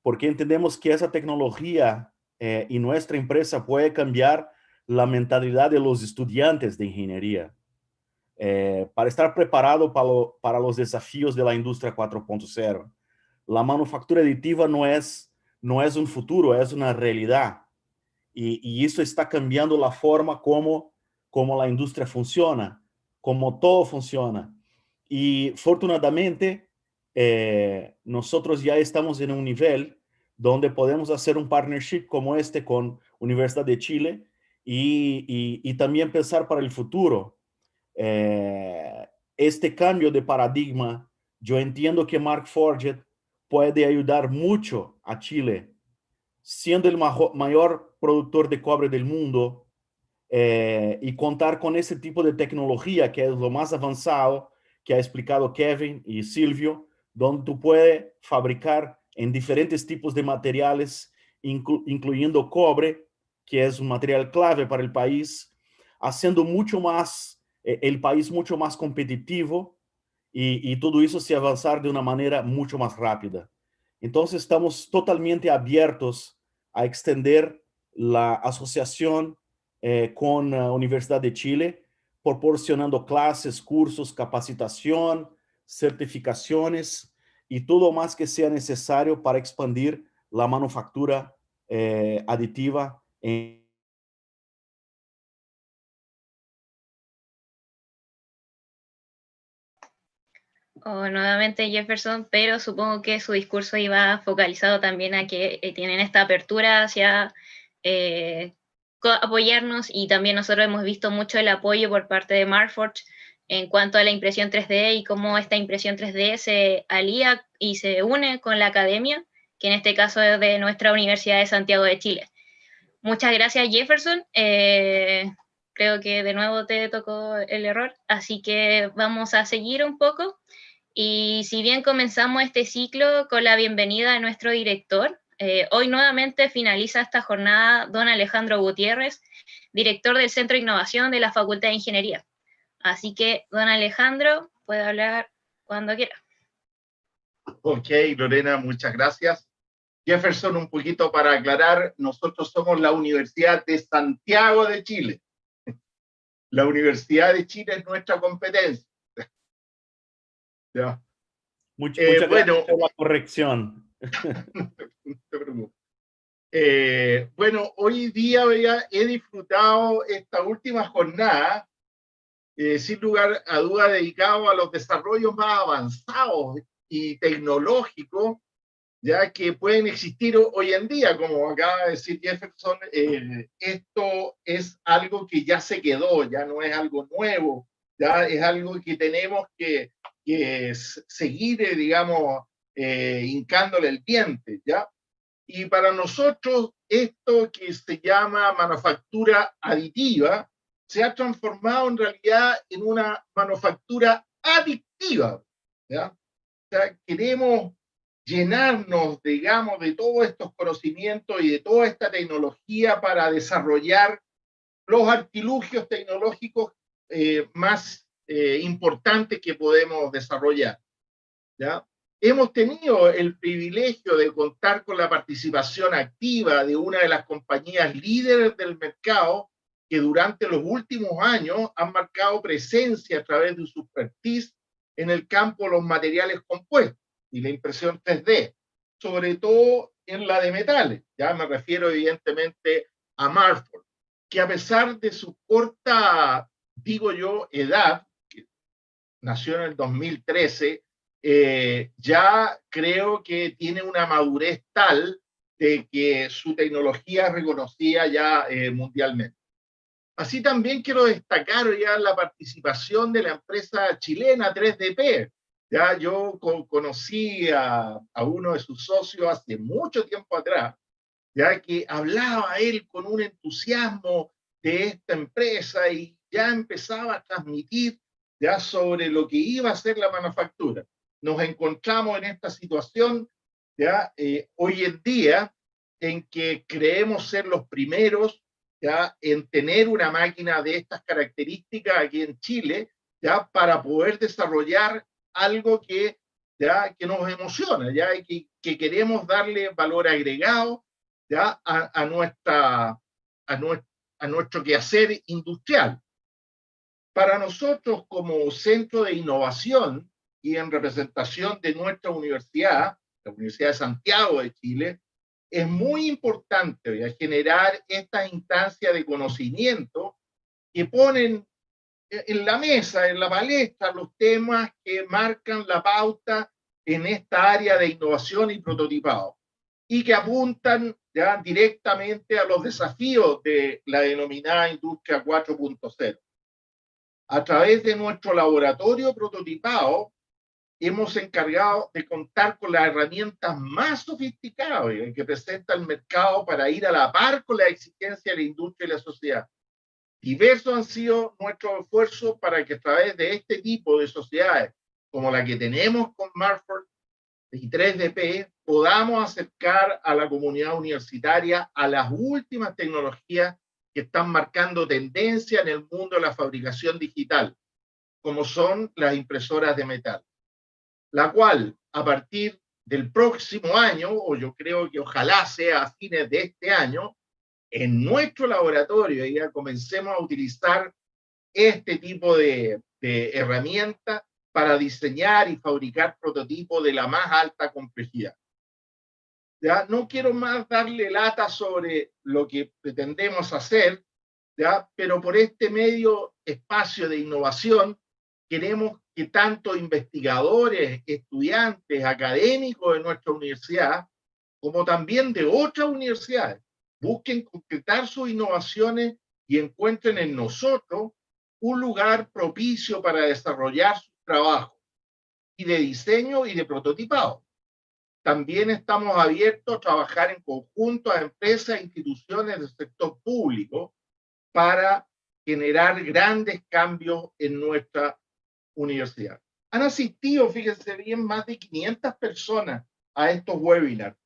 porque entendemos que esa tecnología y nuestra empresa puede cambiar la mentalidad de los estudiantes de ingeniería. para estar preparado para los desafíos de la industria 4.0. La manufactura aditiva no es un futuro, es una realidad. Y eso está cambiando la forma como la industria funciona, como todo funciona. Y afortunadamente, nosotros ya estamos en un nivel donde podemos hacer un partnership como este con Universidad de Chile y también pensar para el futuro. Este cambio de paradigma, yo entiendo que Markforged puede ayudar mucho a Chile, siendo el mayor productor de cobre del mundo, y contar con ese tipo de tecnología que es lo más avanzado que ha explicado Kevin y Silvio, donde tú puedes fabricar en diferentes tipos de materiales, incluyendo cobre, que es un material clave para el país, haciendo mucho más, el país mucho más competitivo y todo eso se avanzar de una manera mucho más rápida. Entonces estamos totalmente abiertos a extender la asociación con la Universidad de Chile, proporcionando clases, cursos, capacitación, certificaciones y todo más que sea necesario para expandir la manufactura aditiva en O nuevamente Jefferson, pero supongo que su discurso iba focalizado también a que tienen esta apertura hacia apoyarnos, y también nosotros hemos visto mucho el apoyo por parte de Markforged en cuanto a la impresión 3D y cómo esta impresión 3D se alía y se une con la academia, que en este caso es de nuestra Universidad de Santiago de Chile. Muchas gracias, Jefferson. Creo que de nuevo te tocó el error, así que vamos a seguir un poco. Y si bien comenzamos este ciclo con la bienvenida a nuestro director, hoy nuevamente finaliza esta jornada don Alejandro Gutiérrez, director del Centro de Innovación de la Facultad de Ingeniería. Así que, don Alejandro, puede hablar cuando quiera. Ok, Lorena, muchas gracias. Jefferson, un poquito para aclarar, nosotros somos la Universidad de Santiago de Chile. La Universidad de Chile es nuestra competencia. ¿Ya? Muchas gracias por la corrección. No te preocupes. Bueno, hoy día he disfrutado esta última jornada, sin lugar a duda, dedicado a los desarrollos más avanzados y tecnológicos, ya que pueden existir hoy en día, como acaba de decir Jefferson. Esto es algo que ya se quedó, ya no es algo nuevo, ya es algo que tenemos que seguir, digamos, hincándole el diente, ¿ya? Y para nosotros, esto que se llama manufactura aditiva se ha transformado en realidad en una manufactura adictiva, ¿ya? O sea, queremos llenarnos, digamos, de todos estos conocimientos y de toda esta tecnología para desarrollar los artilugios tecnológicos más importantes que podemos desarrollar, ¿ya? Hemos tenido el privilegio de contar con la participación activa de una de las compañías líderes del mercado que durante los últimos años han marcado presencia a través de su expertise en el campo de los materiales compuestos y la impresión 3D, sobre todo en la de metales. Ya me refiero evidentemente a Markforged, que a pesar de su corta, digo yo, edad, que nació en el 2013, ya creo que tiene una madurez tal de que su tecnología es reconocida ya mundialmente. Así también quiero destacar ya la participación de la empresa chilena 3DP. Ya yo conocí a uno de sus socios hace mucho tiempo atrás, ya que hablaba él con un entusiasmo de esta empresa y ya empezaba a transmitir ya sobre lo que iba a ser la manufactura. Nos encontramos en esta situación ya hoy en día en que creemos ser los primeros ya en tener una máquina de estas características aquí en Chile, ya para poder desarrollar algo que nos emociona, ya y que queremos darle valor agregado ya a nuestro quehacer industrial. Para nosotros como centro de innovación y en representación de nuestra universidad, la Universidad de Santiago de Chile, es muy importante generar estas instancias de conocimiento que ponen en la mesa, en la palestra, los temas que marcan la pauta en esta área de innovación y prototipado y que apuntan ya directamente a los desafíos de la denominada industria 4.0. A través de nuestro laboratorio prototipado, hemos encargado de contar con las herramientas más sofisticadas que presenta el mercado para ir a la par con la exigencia de la industria y la sociedad. Diversos han sido nuestros esfuerzos para que a través de este tipo de sociedades, como la que tenemos con Marford y 3DP, podamos acercar a la comunidad universitaria a las últimas tecnologías que están marcando tendencia en el mundo de la fabricación digital, como son las impresoras de metal, la cual a partir del próximo año, o yo creo que ojalá sea a fines de este año, en nuestro laboratorio ya comencemos a utilizar este tipo de herramientas para diseñar y fabricar prototipos de la más alta complejidad. ¿Ya? No quiero más darle lata sobre lo que pretendemos hacer, ¿ya? Pero por este medio espacio de innovación queremos que tanto investigadores, estudiantes, académicos de nuestra universidad, como también de otras universidades, busquen concretar sus innovaciones y encuentren en nosotros un lugar propicio para desarrollar su trabajo y de diseño y de prototipado. También estamos abiertos a trabajar en conjunto a empresas e instituciones del sector público para generar grandes cambios en nuestra universidad. Han asistido, fíjense bien, más de 500 personas a estos webinars.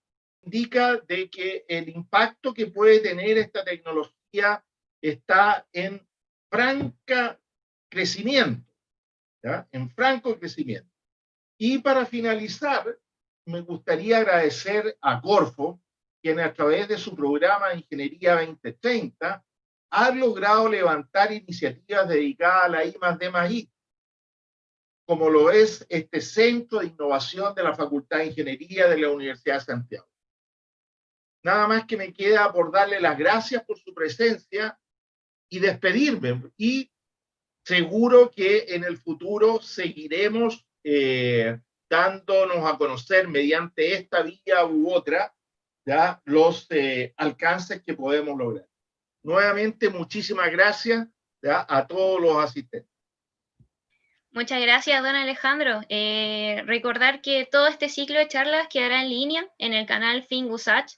Indica de que el impacto que puede tener esta tecnología está en franca crecimiento, ¿ya? En franco crecimiento. Y para finalizar, me gustaría agradecer a Corfo, quien a través de su programa de Ingeniería 2030 ha logrado levantar iniciativas dedicadas a la I+D+I, como lo es este Centro de Innovación de la Facultad de Ingeniería de la Universidad de Santiago. Nada más que me queda por darle las gracias por su presencia y despedirme. Y seguro que en el futuro seguiremos dándonos a conocer mediante esta vía u otra, ¿ya? Los alcances que podemos lograr. Nuevamente, muchísimas gracias, ¿ya? A todos los asistentes. Muchas gracias, don Alejandro. Recordar que todo este ciclo de charlas quedará en línea en el canal FinUSACH.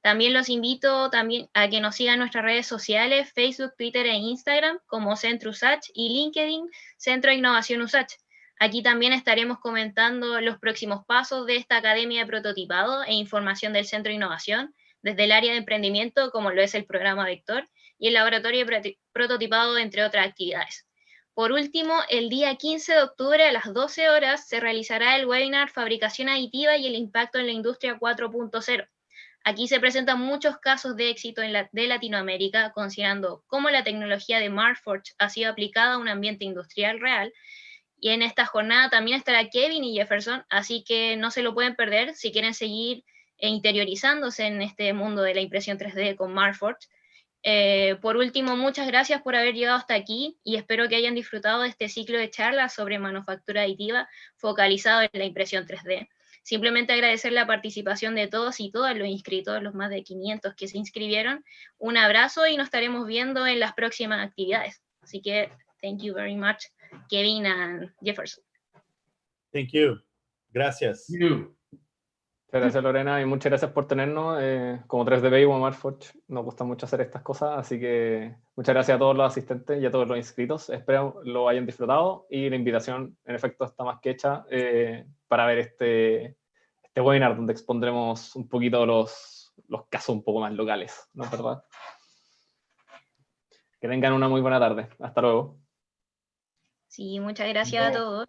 También los invito a que nos sigan en nuestras redes sociales, Facebook, Twitter e Instagram, como Centro USACH, y LinkedIn, Centro de Innovación USACH. Aquí también estaremos comentando los próximos pasos de esta Academia de Prototipado e información del Centro de Innovación, desde el área de emprendimiento, como lo es el programa Vector, y el laboratorio de prototipado, entre otras actividades. Por último, el día 15 de octubre a las 12 horas se realizará el webinar Fabricación Aditiva y el impacto en la industria 4.0. Aquí se presentan muchos casos de éxito de Latinoamérica, considerando cómo la tecnología de Marforge ha sido aplicada a un ambiente industrial real. Y en esta jornada también estará Kevin y Jefferson, así que no se lo pueden perder si quieren seguir interiorizándose en este mundo de la impresión 3D con Marforge. Por último, muchas gracias por haber llegado hasta aquí y espero que hayan disfrutado de este ciclo de charlas sobre manufactura aditiva focalizado en la impresión 3D. Simplemente agradecer la participación de todos y todas los inscritos, los más de 500 que se inscribieron. Un abrazo y nos estaremos viendo en las próximas actividades. Así que, thank you very much, Kevin and Jefferson. Thank you. Gracias. You. Muchas gracias, Lorena, y muchas gracias por tenernos. Como 3DP y como Marforge nos gusta mucho hacer estas cosas, así que muchas gracias a todos los asistentes y a todos los inscritos. Espero lo hayan disfrutado y la invitación, en efecto, está más que hecha para ver este webinar donde expondremos un poquito los casos un poco más locales, ¿no es verdad? Que tengan una muy buena tarde. Hasta luego. Sí, muchas gracias a todos.